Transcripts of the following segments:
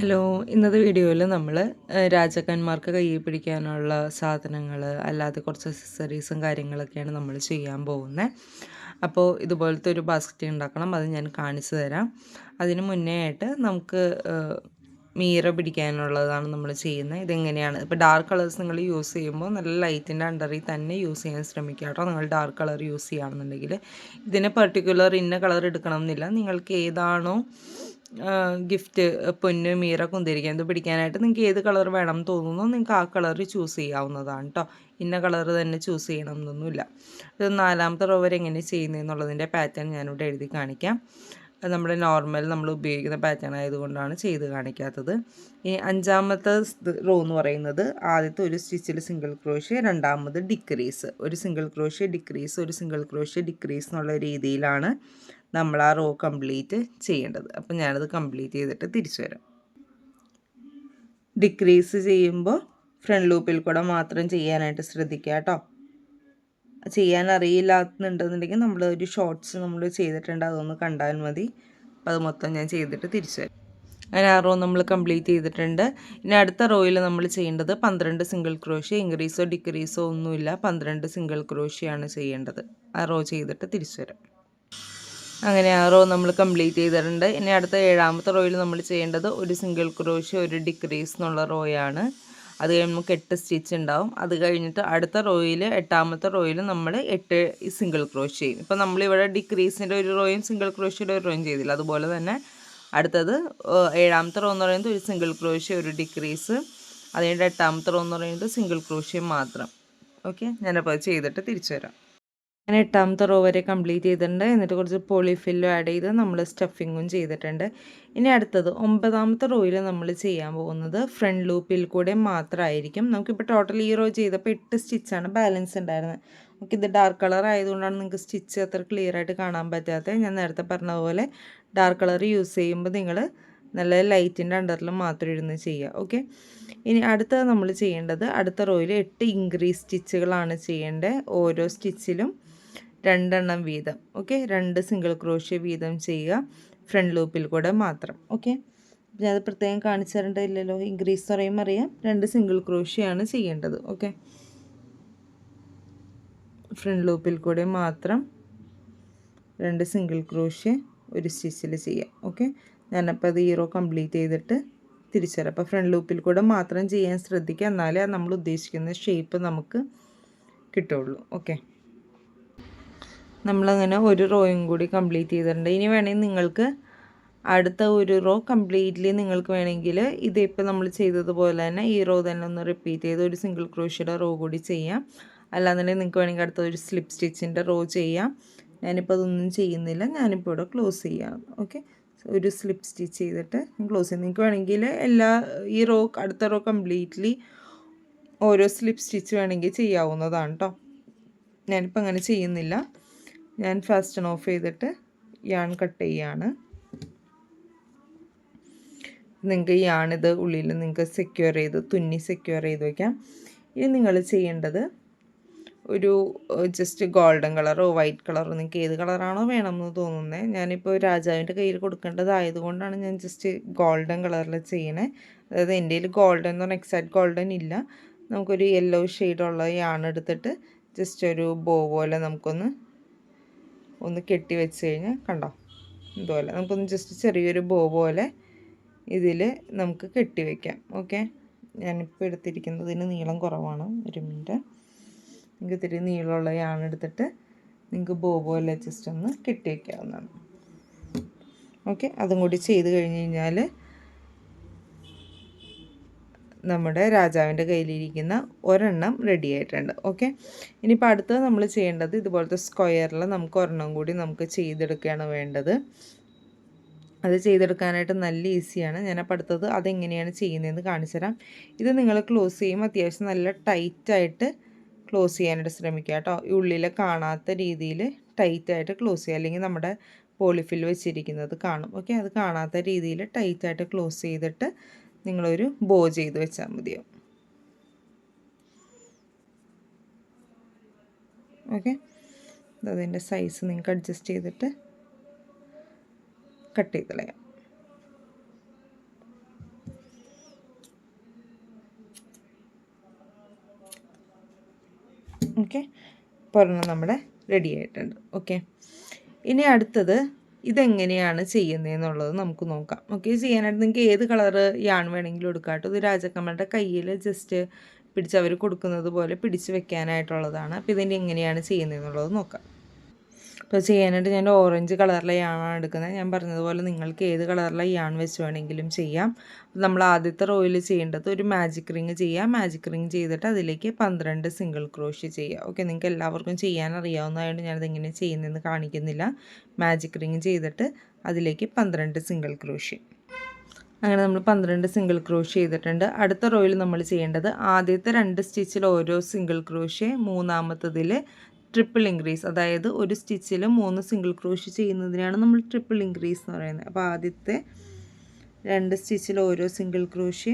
Hello, ഇന്നത്തെ വീഡിയോയിൽ നമ്മൾ രാജാക്കന്മാർക്ക് കയ്യിൽ പിടിക്കാനുള്ള സാധനങ്ങൾ അല്ലാതെ കുറച്ച് അക്സസറീസും കാര്യങ്ങളൊക്കെയാണ് നമ്മൾ ചെയ്യാൻ പോകുന്നത്. അപ്പോൾ ഇതുപോലത്തെ ഒരു ബാസ്ക്കറ്റ് ഉണ്ടാക്കണം, അത് ഞാൻ കാണിച്ചു തരാം. അതിന് മുന്നേ ആയിട്ട് നമുക്ക് മീറ പിടിക്കാനുള്ളതാണ് നമ്മൾ ചെയ്യുന്നത്. ഇതെങ്ങനെയാണ് ഇപ്പോൾ ഡാർക്ക് കളേഴ്സ് നിങ്ങൾ യൂസ് ചെയ്യുമ്പോൾ നല്ല ലൈറ്റിൻ്റെ അണ്ടറിൽ തന്നെ യൂസ് ചെയ്യാൻ ശ്രമിക്കുക കേട്ടോ. നിങ്ങൾ ഡാർക്ക് കളർ യൂസ് ചെയ്യുകയാണെന്നുണ്ടെങ്കിൽ ഇതിന് പർട്ടിക്കുലർ ഇന്ന കളർ എടുക്കണം എന്നില്ല. നിങ്ങൾക്ക് ഏതാണോ ഗിഫ്റ്റ് പൊന്ന് മീറ കുന്തിരിക്കാൻ ഇത് പിടിക്കാനായിട്ട് നിങ്ങൾക്ക് ഏത് കളർ വേണം തോന്നുന്നോ നിങ്ങൾക്ക് ആ കളർ ചൂസ് ചെയ്യാവുന്നതാണ് കേട്ടോ. ഇന്ന കളർ തന്നെ ചൂസ് ചെയ്യണം എന്നൊന്നുമില്ല. ഇത് 4ാമത്തെ റോ വരെ എങ്ങനെ ചെയ്യുന്നതെന്നുള്ളതിൻ്റെ പാറ്റേൺ ഞാനിവിടെ എഴുതി കാണിക്കാം. അത് നമ്മുടെ നോർമൽ നമ്മൾ ഉപയോഗിക്കുന്ന പാറ്റേൺ ആയതുകൊണ്ടാണ് ചെയ്ത് കാണിക്കാത്തത്. ഇനി 5ാമത്തെ റോ എന്ന് പറയുന്നത് ആദ്യത്തെ ഒരു സ്റ്റിച്ചിൽ സിംഗിൾ ക്രോഷ്യ, രണ്ടാമത് ഡിക്രീസ്, ഒരു സിംഗിൾ ക്രോഷ്യ ഡിക്രീസ്, ഒരു സിംഗിൾ ക്രോഷ്യ ഡിക്രീസ് എന്നുള്ള രീതിയിലാണ് നമ്മൾ ആ റോ കംപ്ലീറ്റ് ചെയ്യേണ്ടത്. അപ്പം ഞാനത് കംപ്ലീറ്റ് ചെയ്തിട്ട് തിരിച്ചു വരാം. ഡിക്രീസ് ചെയ്യുമ്പോൾ ഫ്രണ്ട് ലൂപ്പിൽ കൂടെ മാത്രം ചെയ്യാനായിട്ട് ശ്രദ്ധിക്കുക കേട്ടോ. ചെയ്യാൻ അറിയില്ലാന്നുണ്ടെന്നുണ്ടെങ്കിൽ നമ്മൾ ഒരു ഷോർട്സ് നമ്മൾ ചെയ്തിട്ടുണ്ട്, അതൊന്ന് കണ്ടാൽ മതി. അപ്പോൾ അത് മൊത്തം ഞാൻ ചെയ്തിട്ട് തിരിച്ചു വരാം. അങ്ങനെ ആ റോ നമ്മൾ കംപ്ലീറ്റ് ചെയ്തിട്ടുണ്ട്. ഇനി അടുത്ത റോയിൽ നമ്മൾ ചെയ്യേണ്ടത് 12 സിംഗിൾ ക്രോഷ്യ, ഇൻക്രീസോ ഡിക്രീസോ ഒന്നുമില്ല, 12 സിംഗിൾ ക്രോഷ്യയാണ് ചെയ്യേണ്ടത്. ആ റോ ചെയ്തിട്ട് തിരിച്ചു വരാം. അങ്ങനെ ആ റോ നമ്മൾ കംപ്ലീറ്റ് ചെയ്തിട്ടുണ്ട്. ഇനി അടുത്ത 7ാമത്തെ റോയിൽ നമ്മൾ ചെയ്യേണ്ടത് ഒരു സിംഗിൾ ക്രോഷ്യ ഒരു ഡിക്രീസ് എന്നുള്ള റോയാണ്. അത് കഴിഞ്ഞ് നമുക്ക് 8 സ്റ്റിച്ച് ഉണ്ടാവും. അത് കഴിഞ്ഞിട്ട് അടുത്ത റോയിൽ 8ാമത്തെ റോയിൽ നമ്മൾ 8 സിംഗിൾ ക്രോഷ്യ ചെയ്യും. ഇപ്പോൾ നമ്മളിവിടെ ഡിക്രീസിൻ്റെ ഒരു റോയും സിംഗിൾ ക്രോഷ്യയുടെ ഒരു റോയും ചെയ്തില്ല. അതുപോലെ തന്നെ അടുത്തത് 7ാമത്തെ റോ എന്ന് പറയുന്നത് ഒരു സിംഗിൾ ക്രോഷ്യ ഒരു ഡിക്രീസ്, അത് കഴിഞ്ഞിട്ട് 8ാമത്തെ റോ എന്ന് പറയുന്നത് സിംഗിൾ ക്രോഷ്യ മാത്രം. ഓക്കെ, ഞാനപ്പോൾ ചെയ്തിട്ട് തിരിച്ചു വരാം. ഞാൻ 8ാമത്തെ റോ വരെ കംപ്ലീറ്റ് ചെയ്തിട്ടുണ്ട്. എന്നിട്ട് കുറച്ച് പോളിഫില്ലും ആഡ് ചെയ്ത് നമ്മൾ സ്റ്റഫിങ്ങും ചെയ്തിട്ടുണ്ട്. ഇനി അടുത്തത് 9ാമത്തെ റോയിൽ നമ്മൾ ചെയ്യാൻ പോകുന്നത് ഫ്രണ്ട് ലൂപ്പിൽ കൂടെ മാത്രമായിരിക്കും. നമുക്കിപ്പോൾ ടോട്ടൽ ഈ റോ ചെയ്തപ്പോൾ 8 സ്റ്റിച്ചാണ് ബാലൻസ് ഉണ്ടായിരുന്നത്. നമുക്കിത് ഡാർക്ക് കളർ ആയതുകൊണ്ടാണ് നിങ്ങൾക്ക് സ്റ്റിച്ച് അത്ര ക്ലിയർ ആയിട്ട് കാണാൻ പറ്റാത്തത്. ഞാൻ നേരത്തെ പറഞ്ഞതുപോലെ ഡാർക്ക് കളർ യൂസ് ചെയ്യുമ്പോൾ നിങ്ങൾ നല്ല ലൈറ്റിൻ്റെ അണ്ടറിൽ മാത്രം ഇരുന്ന് ചെയ്യുക. ഓക്കെ, ഇനി അടുത്തത് നമ്മൾ ചെയ്യേണ്ടത് അടുത്ത റോയിൽ 8 ഇൻക്രീസ് സ്റ്റിച്ചുകളാണ് ചെയ്യേണ്ടത്. ഓരോ സ്റ്റിച്ചിലും 2 എണ്ണം വീതം. ഓക്കെ, 2 സിംഗിൾ ക്രോഷ്യ വീതം ചെയ്യുക ഫ്രണ്ട് ലൂപ്പിൽ കൂടെ മാത്രം. ഓക്കെ, ഞാൻ അത് പ്രത്യേകം കാണിച്ചു തരേണ്ടതില്ലല്ലോ. ഇൻക്രീസ് പറയുമ്പോൾ അറിയാം 2 സിംഗിൾ ക്രോഷ്യയാണ് ചെയ്യേണ്ടത്. ഓക്കെ, ഫ്രണ്ട് ലൂപ്പിൽ കൂടെ മാത്രം 2 സിംഗിൾ ക്രോഷ്യ ഒരു സ്റ്റിച്ചിൽ ചെയ്യാം. ഓക്കെ, ഞാനപ്പോൾ അത് ഈ റോ കംപ്ലീറ്റ് ചെയ്തിട്ട് തിരിച്ചു വരാം. അപ്പോൾ ഫ്രണ്ട് ലൂപ്പിൽ കൂടെ മാത്രം ചെയ്യാൻ ശ്രദ്ധിക്കുക, എന്നാലേ നമ്മൾ ഉദ്ദേശിക്കുന്ന ഷേപ്പ് നമുക്ക് കിട്ടുള്ളൂ. ഓക്കെ, നമ്മളങ്ങനെ ഒരു റോയും കൂടി കംപ്ലീറ്റ് ചെയ്തിട്ടുണ്ട്. ഇനി വേണമെങ്കിൽ നിങ്ങൾക്ക് അടുത്ത ഒരു റോ കംപ്ലീറ്റ്ലി നിങ്ങൾക്ക് വേണമെങ്കിൽ ഇതിപ്പോൾ നമ്മൾ ചെയ്തതുപോലെ തന്നെ ഈ റോ തന്നെ ഒന്ന് റിപ്പീറ്റ് ചെയ്ത് ഒരു സിംഗിൾ ക്രോഷ്യയുടെ റോ കൂടി ചെയ്യാം. അല്ലാന്നുണ്ടെങ്കിൽ നിങ്ങൾക്ക് വേണമെങ്കിൽ അടുത്ത ഒരു സ്ലിപ്പ് സ്റ്റിച്ചിൻ്റെ റോ ചെയ്യാം. ഞാനിപ്പോൾ അതൊന്നും ചെയ്യുന്നില്ല, ഞാനിപ്പോൾ ഇവിടെ ക്ലോസ് ചെയ്യാം. ഓക്കെ, ഒരു സ്ലിപ്പ് സ്റ്റിച്ച് ചെയ്തിട്ട് ക്ലോസ് ചെയ്യാം. നിങ്ങൾക്ക് വേണമെങ്കിൽ ഈ റോ അടുത്ത റോ കംപ്ലീറ്റ്ലി ഓരോ സ്ലിപ്പ് സ്റ്റിച്ച് വേണമെങ്കിൽ ചെയ്യാവുന്നതാണ് കേട്ടോ. ഞാനിപ്പോൾ അങ്ങനെ ചെയ്യുന്നില്ല. ഞാൻ ഫാസ്റ്റൺ ഓഫ് ചെയ്തിട്ട് യാൺ കട്ട് ചെയ്യാണ്. നിങ്ങൾക്ക് യാണിത് ഉള്ളിൽ നിങ്ങൾക്ക് സെക്യൂർ ചെയ്ത് തുന്നി സെക്യൂർ ചെയ്ത് വയ്ക്കാം. ഇനി നിങ്ങൾ ചെയ്യേണ്ടത് ഒരു ജസ്റ്റ് ഗോൾഡൻ കളറോ വൈറ്റ് കളറോ നിങ്ങൾക്ക് ഏത് കളറാണോ വേണമെന്ന് തോന്നുന്നത്. ഞാനിപ്പോൾ രാജാവിൻ്റെ കയ്യിൽ കൊടുക്കേണ്ടതായതുകൊണ്ടാണ് ഞാൻ ജസ്റ്റ് ഗോൾഡൻ കളറിൽ ചെയ്യണേ. അതായത് എൻ്റെ കയ്യിൽ ഗോൾഡൻ എന്ന് പറഞ്ഞാൽ എക്സാക്റ്റ് ഗോൾഡൻ ഇല്ല. നമുക്കൊരു യെല്ലോ ഷെയ്ഡുള്ള യാണ് എടുത്തിട്ട് ജസ്റ്റ് ഒരു ബോ പോലെ നമുക്കൊന്ന് കെട്ടി വെച്ച് കഴിഞ്ഞാൽ കണ്ടോ, ഇതുപോലെ നമുക്കൊന്ന് ജസ്റ്റ് ചെറിയൊരു ബോ പോലെ ഇതിൽ നമുക്ക് കെട്ടി വയ്ക്കാം. ഓക്കെ, ഞാനിപ്പോൾ എടുത്തിരിക്കുന്നതിന് നീളം കുറവാണ്. ഒരു മിനിറ്റ്, നിങ്ങൾക്ക് ഇത്തിരി നീളമുള്ള എടുത്തിട്ട് നിങ്ങൾക്ക് ബോ പോലെ ജസ്റ്റ് ഒന്ന് കെട്ടി വയ്ക്കാവുന്നതാണ്. ഓക്കെ, അതും കൂടി ചെയ്ത് കഴിഞ്ഞ് കഴിഞ്ഞാൽ നമ്മുടെ രാജാവിൻ്റെ കയ്യിലിരിക്കുന്ന ഒരെണ്ണം റെഡി ആയിട്ടുണ്ട്. ഓക്കെ, ഇനിയിപ്പോൾ അടുത്തത് നമ്മൾ ചെയ്യേണ്ടത് ഇതുപോലത്തെ സ്ക്വയറിൽ നമുക്ക് ഒരെണ്ണം കൂടി നമുക്ക് ചെയ്തെടുക്കുകയാണ് വേണ്ടത്. അത് ചെയ്തെടുക്കാനായിട്ട് നല്ല ഈസിയാണ്. ഞാനപ്പോൾ അടുത്തത് അതെങ്ങനെയാണ് ചെയ്യുന്നതെന്ന് കാണിച്ചു തരാം. ഇത് നിങ്ങൾ ക്ലോസ് ചെയ്യുമ്പോൾ അത്യാവശ്യം നല്ല ടൈറ്റായിട്ട് ക്ലോസ് ചെയ്യാനായിട്ട് ശ്രമിക്കുക കേട്ടോ. ഈ ഉള്ളിൽ കാണാത്ത രീതിയിൽ ടൈറ്റായിട്ട് ക്ലോസ് ചെയ്യുക, അല്ലെങ്കിൽ നമ്മുടെ പോളിഫിൽ വെച്ചിരിക്കുന്നത് കാണും. ഓക്കെ, അത് കാണാത്ത രീതിയിൽ ടൈറ്റായിട്ട് ക്ലോസ് ചെയ്തിട്ട് നിങ്ങളൊരു ബോ ചെയ്ത് വെച്ചാൽ മതിയാവും. ഓക്കെ, അതിൻ്റെ സൈസ് നിങ്ങൾക്ക് അഡ്ജസ്റ്റ് ചെയ്തിട്ട് കട്ട് ചെയ്ത് കളയാം. ഓക്കെ, ഇപ്പോൾ ഒരെണ്ണം നമ്മുടെ റെഡി ആയിട്ടുണ്ട്. ഓക്കെ, ഇനി അടുത്തത് ഇതെങ്ങനെയാണ് ചെയ്യുന്നതെന്നുള്ളത് നമുക്ക് നോക്കാം. ഓക്കെ, ചെയ്യാനായിട്ട് നിങ്ങൾക്ക് ഏത് കളറ് യാൺ വേണമെങ്കിലും എടുക്കാം കേട്ടോ. ഇത് രാജാക്കന്മാരുടെ കയ്യിൽ ജസ്റ്റ് പിടിച്ച് അവർ കൊടുക്കുന്നത് പോലെ പിടിച്ച് വെക്കാനായിട്ടുള്ളതാണ്. അപ്പോൾ ഇതിൻ്റെ എങ്ങനെയാണ് ചെയ്യുന്നതെന്നുള്ളത് നോക്കാം. അപ്പോൾ ചെയ്യാനായിട്ട് ഞാൻ ഓറഞ്ച് കളറിലെ യാണാണ് എടുക്കുന്നത്. ഞാൻ പറഞ്ഞതുപോലെ നിങ്ങൾക്ക് ഏത് കളറിലെ യാൺ വെച്ച് വേണമെങ്കിലും ചെയ്യാം. നമ്മൾ ആദ്യത്തെ റോയിൽ ചെയ്യേണ്ടത് ഒരു മാജിക് റിങ് ചെയ്യുക. മാജിക് റിങ് ചെയ്തിട്ട് അതിലേക്ക് 12 സിംഗിൾ ക്രോഷ്യ ചെയ്യുക. ഓക്കെ, നിങ്ങൾക്ക് എല്ലാവർക്കും ചെയ്യാൻ അറിയാവുന്നതായതുകൊണ്ട് ഞാനത് എങ്ങനെ ചെയ്യുന്നതെന്ന് കാണിക്കുന്നില്ല. മാജിക് റിങ് ചെയ്തിട്ട് അതിലേക്ക് 12 സിംഗിൾ ക്രോഷ്യ. അങ്ങനെ നമ്മൾ 12 സിംഗിൾ ക്രോഷ്യ ചെയ്തിട്ടുണ്ട്. അടുത്ത റോയിൽ നമ്മൾ ചെയ്യേണ്ടത് ആദ്യത്തെ 2 സ്റ്റിച്ചിൽ ഓരോ സിംഗിൾ ക്രോഷ്യ, മൂന്നാമത്തതിൽ ട്രിപ്പിൾ ഇൻക്രീസ്, അതായത് ഒരു സ്റ്റിച്ചിൽ 3 സിംഗിൾ ക്രോഷ്യ ചെയ്യുന്നതിനാണ് നമ്മൾ ട്രിപ്പിൾ ഇൻക്രീസ് എന്ന് പറയുന്നത്. അപ്പോൾ ആദ്യത്തെ 2 സ്റ്റിച്ചിൽ ഓരോ സിംഗിൾ ക്രോഷ്യ,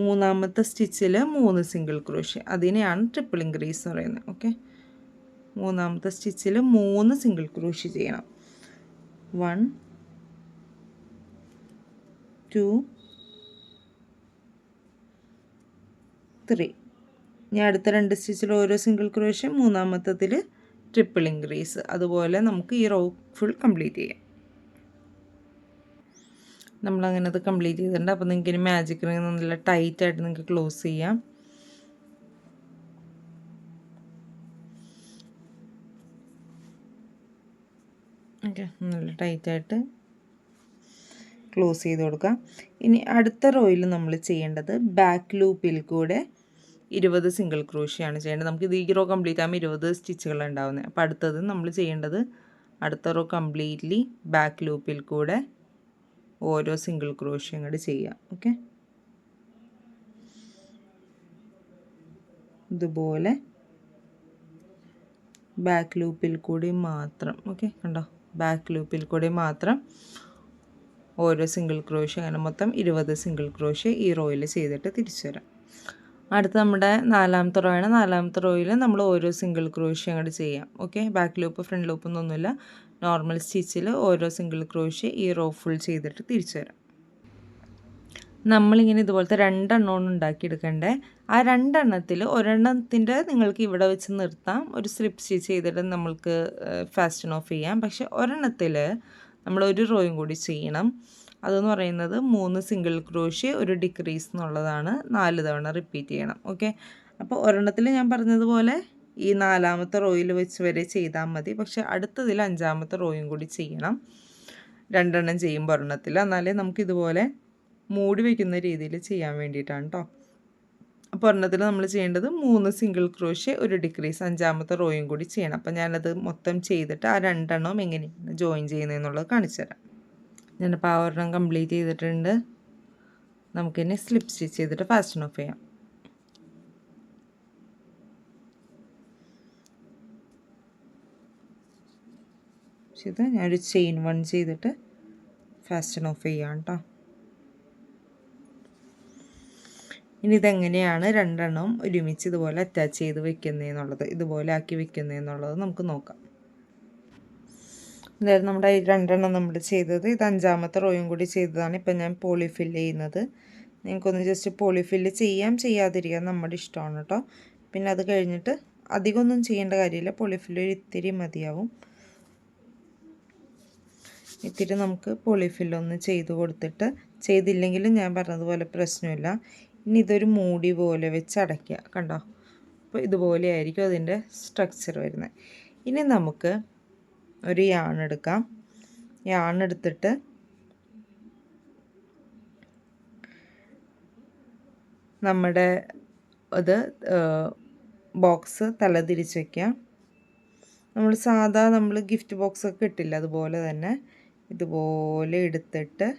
മൂന്നാമത്തെ സ്റ്റിച്ചിൽ 3 സിംഗിൾ ക്രോഷ്യ, അതിനെയാണ് ട്രിപ്പിൾ ഇൻക്രീസ് എന്ന് പറയുന്നത്. ഓക്കെ, മൂന്നാമത്തെ സ്റ്റിച്ചിൽ 3 സിംഗിൾ ക്രോഷ്യ ചെയ്യണം. 1 2 3. ഇനി അടുത്ത 2 സ്റ്റിച്ചിൽ ഓരോ സിംഗിൾ ക്രോഷ്യ, മൂന്നാമത്തതിൽ ട്രിപ്പിൾ ഇൻക്രീസ്. അതുപോലെ നമുക്ക് ഈ റോ ഫുൾ കംപ്ലീറ്റ് ചെയ്യാം. നമ്മളങ്ങനെ അത് കംപ്ലീറ്റ് ചെയ്തിട്ടുണ്ട്. അപ്പോൾ നിങ്ങൾക്ക് ഇനി മാജിക് റിങ് നല്ല ടൈറ്റായിട്ട് നിങ്ങൾക്ക് ക്ലോസ് ചെയ്യാം. ഓക്കെ, നല്ല ടൈറ്റായിട്ട് ക്ലോസ് ചെയ്ത് കൊടുക്കാം. ഇനി അടുത്ത റോയിൽ നമ്മൾ ചെയ്യേണ്ടത് ബാക്ക് ലൂപ്പിൽ കൂടെ 20 സിംഗിൾ ക്രോഷ്യാണ് ചെയ്യേണ്ടത്. നമുക്ക് ഇത് ഈ റോ കംപ്ലീറ്റ് ആകുമ്പോൾ 20 സ്റ്റിച്ചുകൾ ഉണ്ടാവുന്നത്. അപ്പോൾ അടുത്തത് നമ്മൾ ചെയ്യേണ്ടത് അടുത്ത റോ കംപ്ലീറ്റ്ലി ബാക്ക് ലൂപ്പിൽ കൂടെ ഓരോ സിംഗിൾ ക്രോഷ്യ അങ്ങോട്ട് ചെയ്യാം. ഓക്കെ, ഇതുപോലെ ബാക്ക് ലൂപ്പിൽ കൂടി മാത്രം. ഓക്കെ, കണ്ടോ, ബാക്ക് ലൂപ്പിൽ കൂടി മാത്രം ഓരോ സിംഗിൾ ക്രോഷ്യ, അങ്ങനെ മൊത്തം 20 സിംഗിൾ ക്രോഷ്യ ഈ റോയിൽ ചെയ്തിട്ട് തിരിച്ചു വരാം. അടുത്ത നമ്മുടെ 4ാമത്തെ റോ ആണ്. 4ാമത്തെ റോയിൽ നമ്മൾ ഓരോ സിംഗിൾ ക്രോഷ്യ അങ്ങോട്ട് ചെയ്യാം. Okay, back loop front loop ഒന്നുമില്ല, നോർമൽ സ്റ്റിച്ചിൽ ഓരോ സിംഗിൾ ക്രോഷ്യ ഈ റോ ഫുൾ ചെയ്തിട്ട് തിരിച്ചു വരാം. നമ്മളിങ്ങനെ ഇതുപോലത്തെ 2 എണ്ണമാണ് ഉണ്ടാക്കിയെടുക്കേണ്ടത്. ആ 2 എണ്ണത്തിൽ ഒരെണ്ണത്തിൻ്റെ നിങ്ങൾക്ക് ഇവിടെ വെച്ച് നിർത്താം, ഒരു സ്ലിപ്പ് സ്റ്റിച്ച് ചെയ്തിട്ട് നമ്മൾക്ക് ഫാസ്റ്റൺ ഓഫ് ചെയ്യാം. പക്ഷേ ഒരെണ്ണത്തിൽ നമ്മൾ ഒരു റോയും കൂടി ചെയ്യണം. അതെന്ന് പറയുന്നത് 3 സിംഗിൾ ക്രോഷ്യ ഒരു ഡിക്രീസ് എന്നുള്ളതാണ്. 4 തവണ റിപ്പീറ്റ് ചെയ്യണം. ഓക്കെ, അപ്പോൾ ഒരെണ്ണത്തിൽ ഞാൻ പറഞ്ഞതുപോലെ ഈ 4ാമത്തെ റോയിൽ വെച്ച് വരെ ചെയ്താൽ മതി. പക്ഷേ അടുത്തതിൽ 5ാമത്തെ റോയും കൂടി ചെയ്യണം. 2 എണ്ണം ചെയ്യുമ്പോൾ ഒരെണ്ണത്തിൽ, എന്നാലേ നമുക്കിതുപോലെ മൂടി വയ്ക്കുന്ന രീതിയിൽ ചെയ്യാൻ വേണ്ടിയിട്ടാണ് കേട്ടോ. അപ്പോൾ ഒരെണ്ണത്തിൽ നമ്മൾ ചെയ്യേണ്ടത് 3 സിംഗിൾ ക്രോഷ്യ ഒരു ഡിക്രീസ്, 5ാമത്തെ റോയും കൂടി ചെയ്യണം. അപ്പോൾ ഞാനത് മൊത്തം ചെയ്തിട്ട് ആ 2 എണ്ണവും എങ്ങനെയാണ് ജോയിൻ ചെയ്യുന്നതെന്നുള്ളത് കാണിച്ചു തരാം. ഞാനിപ്പോൾ ആ ഒരെണ്ണം കംപ്ലീറ്റ് ചെയ്തിട്ടുണ്ട്. നമുക്കിനി സ്ലിപ്പ് സ്റ്റിച്ച് ചെയ്തിട്ട് ഫാസ്റ്റൺ ഓഫ് ചെയ്യാം. ഇത് ഞാനൊരു ചെയിൻ 1 ചെയ്തിട്ട് ഫാസ്റ്റൺ ഓഫ് ചെയ്യാം കേട്ടോ. ഇനി ഇതെങ്ങനെയാണ് 2 എണ്ണവും ഒരുമിച്ച് ഇതുപോലെ അറ്റാച്ച് ചെയ്ത് വെക്കുന്നതെന്നുള്ളത്, ഇതുപോലെ ആക്കി വെക്കുന്നതെന്നുള്ളത് നമുക്ക് നോക്കാം. അതായത് നമ്മുടെ 2 എണ്ണം നമ്മൾ ചെയ്തത്, ഇത് 5ാമത്തെ റോയും കൂടി ചെയ്തതാണ്. ഇപ്പം ഞാൻ പോളിഫില്ല് ചെയ്യുന്നത്. നിങ്ങൾക്കൊന്ന് ജസ്റ്റ് പോളിഫില്ല് ചെയ്യാം, ചെയ്യാതിരിക്കാം, നമ്മുടെ ഇഷ്ടമാണ് കേട്ടോ. പിന്നെ അത് കഴിഞ്ഞിട്ട് അധികമൊന്നും ചെയ്യേണ്ട കാര്യമില്ല, പോളിഫില്ല് ഒരു ഇത്തിരി മതിയാവും. ഇത്തിരി നമുക്ക് പോളിഫില്ലൊന്ന് ചെയ്ത് കൊടുത്തിട്ട്, ചെയ്തില്ലെങ്കിലും ഞാൻ പറഞ്ഞതുപോലെ പ്രശ്നമില്ല. ഇനി ഇതൊരു മൂടി പോലെ വെച്ച് അടയ്ക്കുക. കണ്ടോ, അപ്പോൾ ഇതുപോലെ ആയിരിക്കും അതിൻ്റെ സ്ട്രക്ചർ വരുന്നത്. ഇനി നമുക്ക് ഒരു യാൺ എടുക്കാം. യാൺ എടുത്തിട്ട് നമ്മുടെ അത് ബോക്സ് തല തിരിച്ച് വയ്ക്കാം. നമ്മൾ സാധാ നമ്മൾ ഗിഫ്റ്റ് ബോക്സൊക്കെ ഇട്ടില്ല, അതുപോലെ തന്നെ ഇതുപോലെ എടുത്തിട്ട്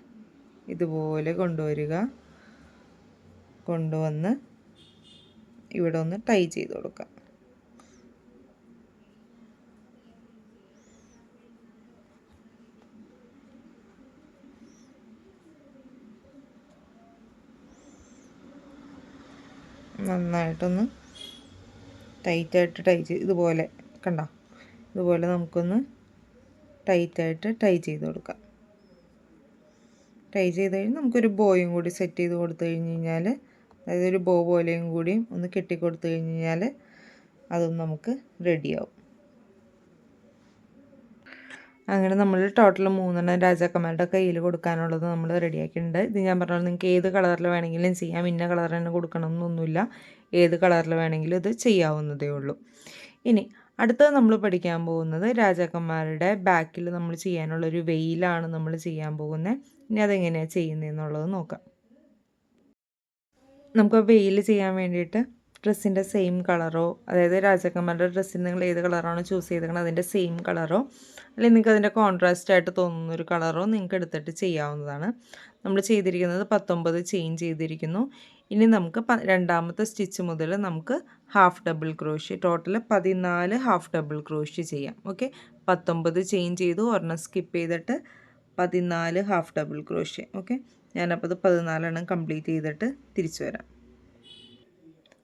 ഇതുപോലെ കൊണ്ടുവരിക. കൊണ്ടുവന്ന് ഇവിടെ ഒന്ന് ടൈ ചെയ്ത് കൊടുക്കാം. നന്നായിട്ടൊന്ന് ടൈറ്റായിട്ട് ടൈ ചെയ്ത് ഇതുപോലെ കണ്ടോ, ഇതുപോലെ നമുക്കൊന്ന് ടൈറ്റായിട്ട് ടൈ ചെയ്ത് കൊടുക്കാം. ടൈ ചെയ്ത് കഴിഞ്ഞ് നമുക്കൊരു ബോയും കൂടി സെറ്റ് ചെയ്ത് കൊടുത്തു കഴിഞ്ഞ് കഴിഞ്ഞാൽ അതായത് ഒരു ബോ പോലെയും കൂടിയും ഒന്ന് കെട്ടിക്കൊടുത്തു കഴിഞ്ഞാൽ അതും നമുക്ക് റെഡിയാവും. അങ്ങനെ നമ്മൾ ടോട്ടൽ 3 രാജാക്കന്മാരുടെ കയ്യിൽ കൊടുക്കാനുള്ളത് നമ്മൾ റെഡിയാക്കിയിട്ടുണ്ട്. ഇത് ഞാൻ പറഞ്ഞാൽ നിങ്ങൾക്ക് ഏത് കളറിൽ വേണമെങ്കിലും ചെയ്യാം, ഇന്ന കളർ തന്നെ കൊടുക്കണം എന്നൊന്നുമില്ല, ഏത് കളറിൽ വേണമെങ്കിലും ഇത് ചെയ്യാവുന്നതേ ഉള്ളൂ. ഇനി അടുത്തത് നമ്മൾ പഠിക്കാൻ പോകുന്നത് രാജാക്കന്മാരുടെ ബാക്കിൽ നമ്മൾ ചെയ്യാനുള്ളൊരു വെയിലാണ് നമ്മൾ ചെയ്യാൻ പോകുന്നത്. ഇനി അതെങ്ങനെയാണ് ചെയ്യുന്നതെന്നുള്ളത് നോക്കാം. നമുക്ക് വെയിൽ ചെയ്യാൻ വേണ്ടിയിട്ട് ഡ്രസ്സിൻ്റെ സെയിം കളറോ, അതായത് രാജാക്കന്മാരുടെ ഡ്രസ്സിന് നിങ്ങൾ ഏത് കളറാണോ ചൂസ് ചെയ്തേക്കുന്നത് അതിൻ്റെ സെയിം കളറോ, അല്ലെങ്കിൽ നിങ്ങൾക്ക് അതിൻ്റെ കോൺട്രാസ്റ്റ് ആയിട്ട് തോന്നുന്നൊരു കളറോ നിങ്ങൾക്ക് എടുത്തിട്ട് ചെയ്യാവുന്നതാണ്. നമ്മൾ ചെയ്തിരിക്കുന്നത് 19 ചെയിൻ ചെയ്തിരിക്കുന്നു. ഇനി നമുക്ക് രണ്ടാമത്തെ സ്റ്റിച്ച് മുതൽ നമുക്ക് half double crochet, total 14 half double crochet ചെയ്യാം. ഓക്കെ, 19 ചെയിൻ ചെയ്തു, ഒരെണ്ണം സ്കിപ്പ് ചെയ്തിട്ട് 14 ഹാഫ് ഡബിൾ ക്രോഷ്യ. ഓക്കെ, ഞാനപ്പോൾ അത് 14 കംപ്ലീറ്റ് ചെയ്തിട്ട് തിരിച്ചു വരാം.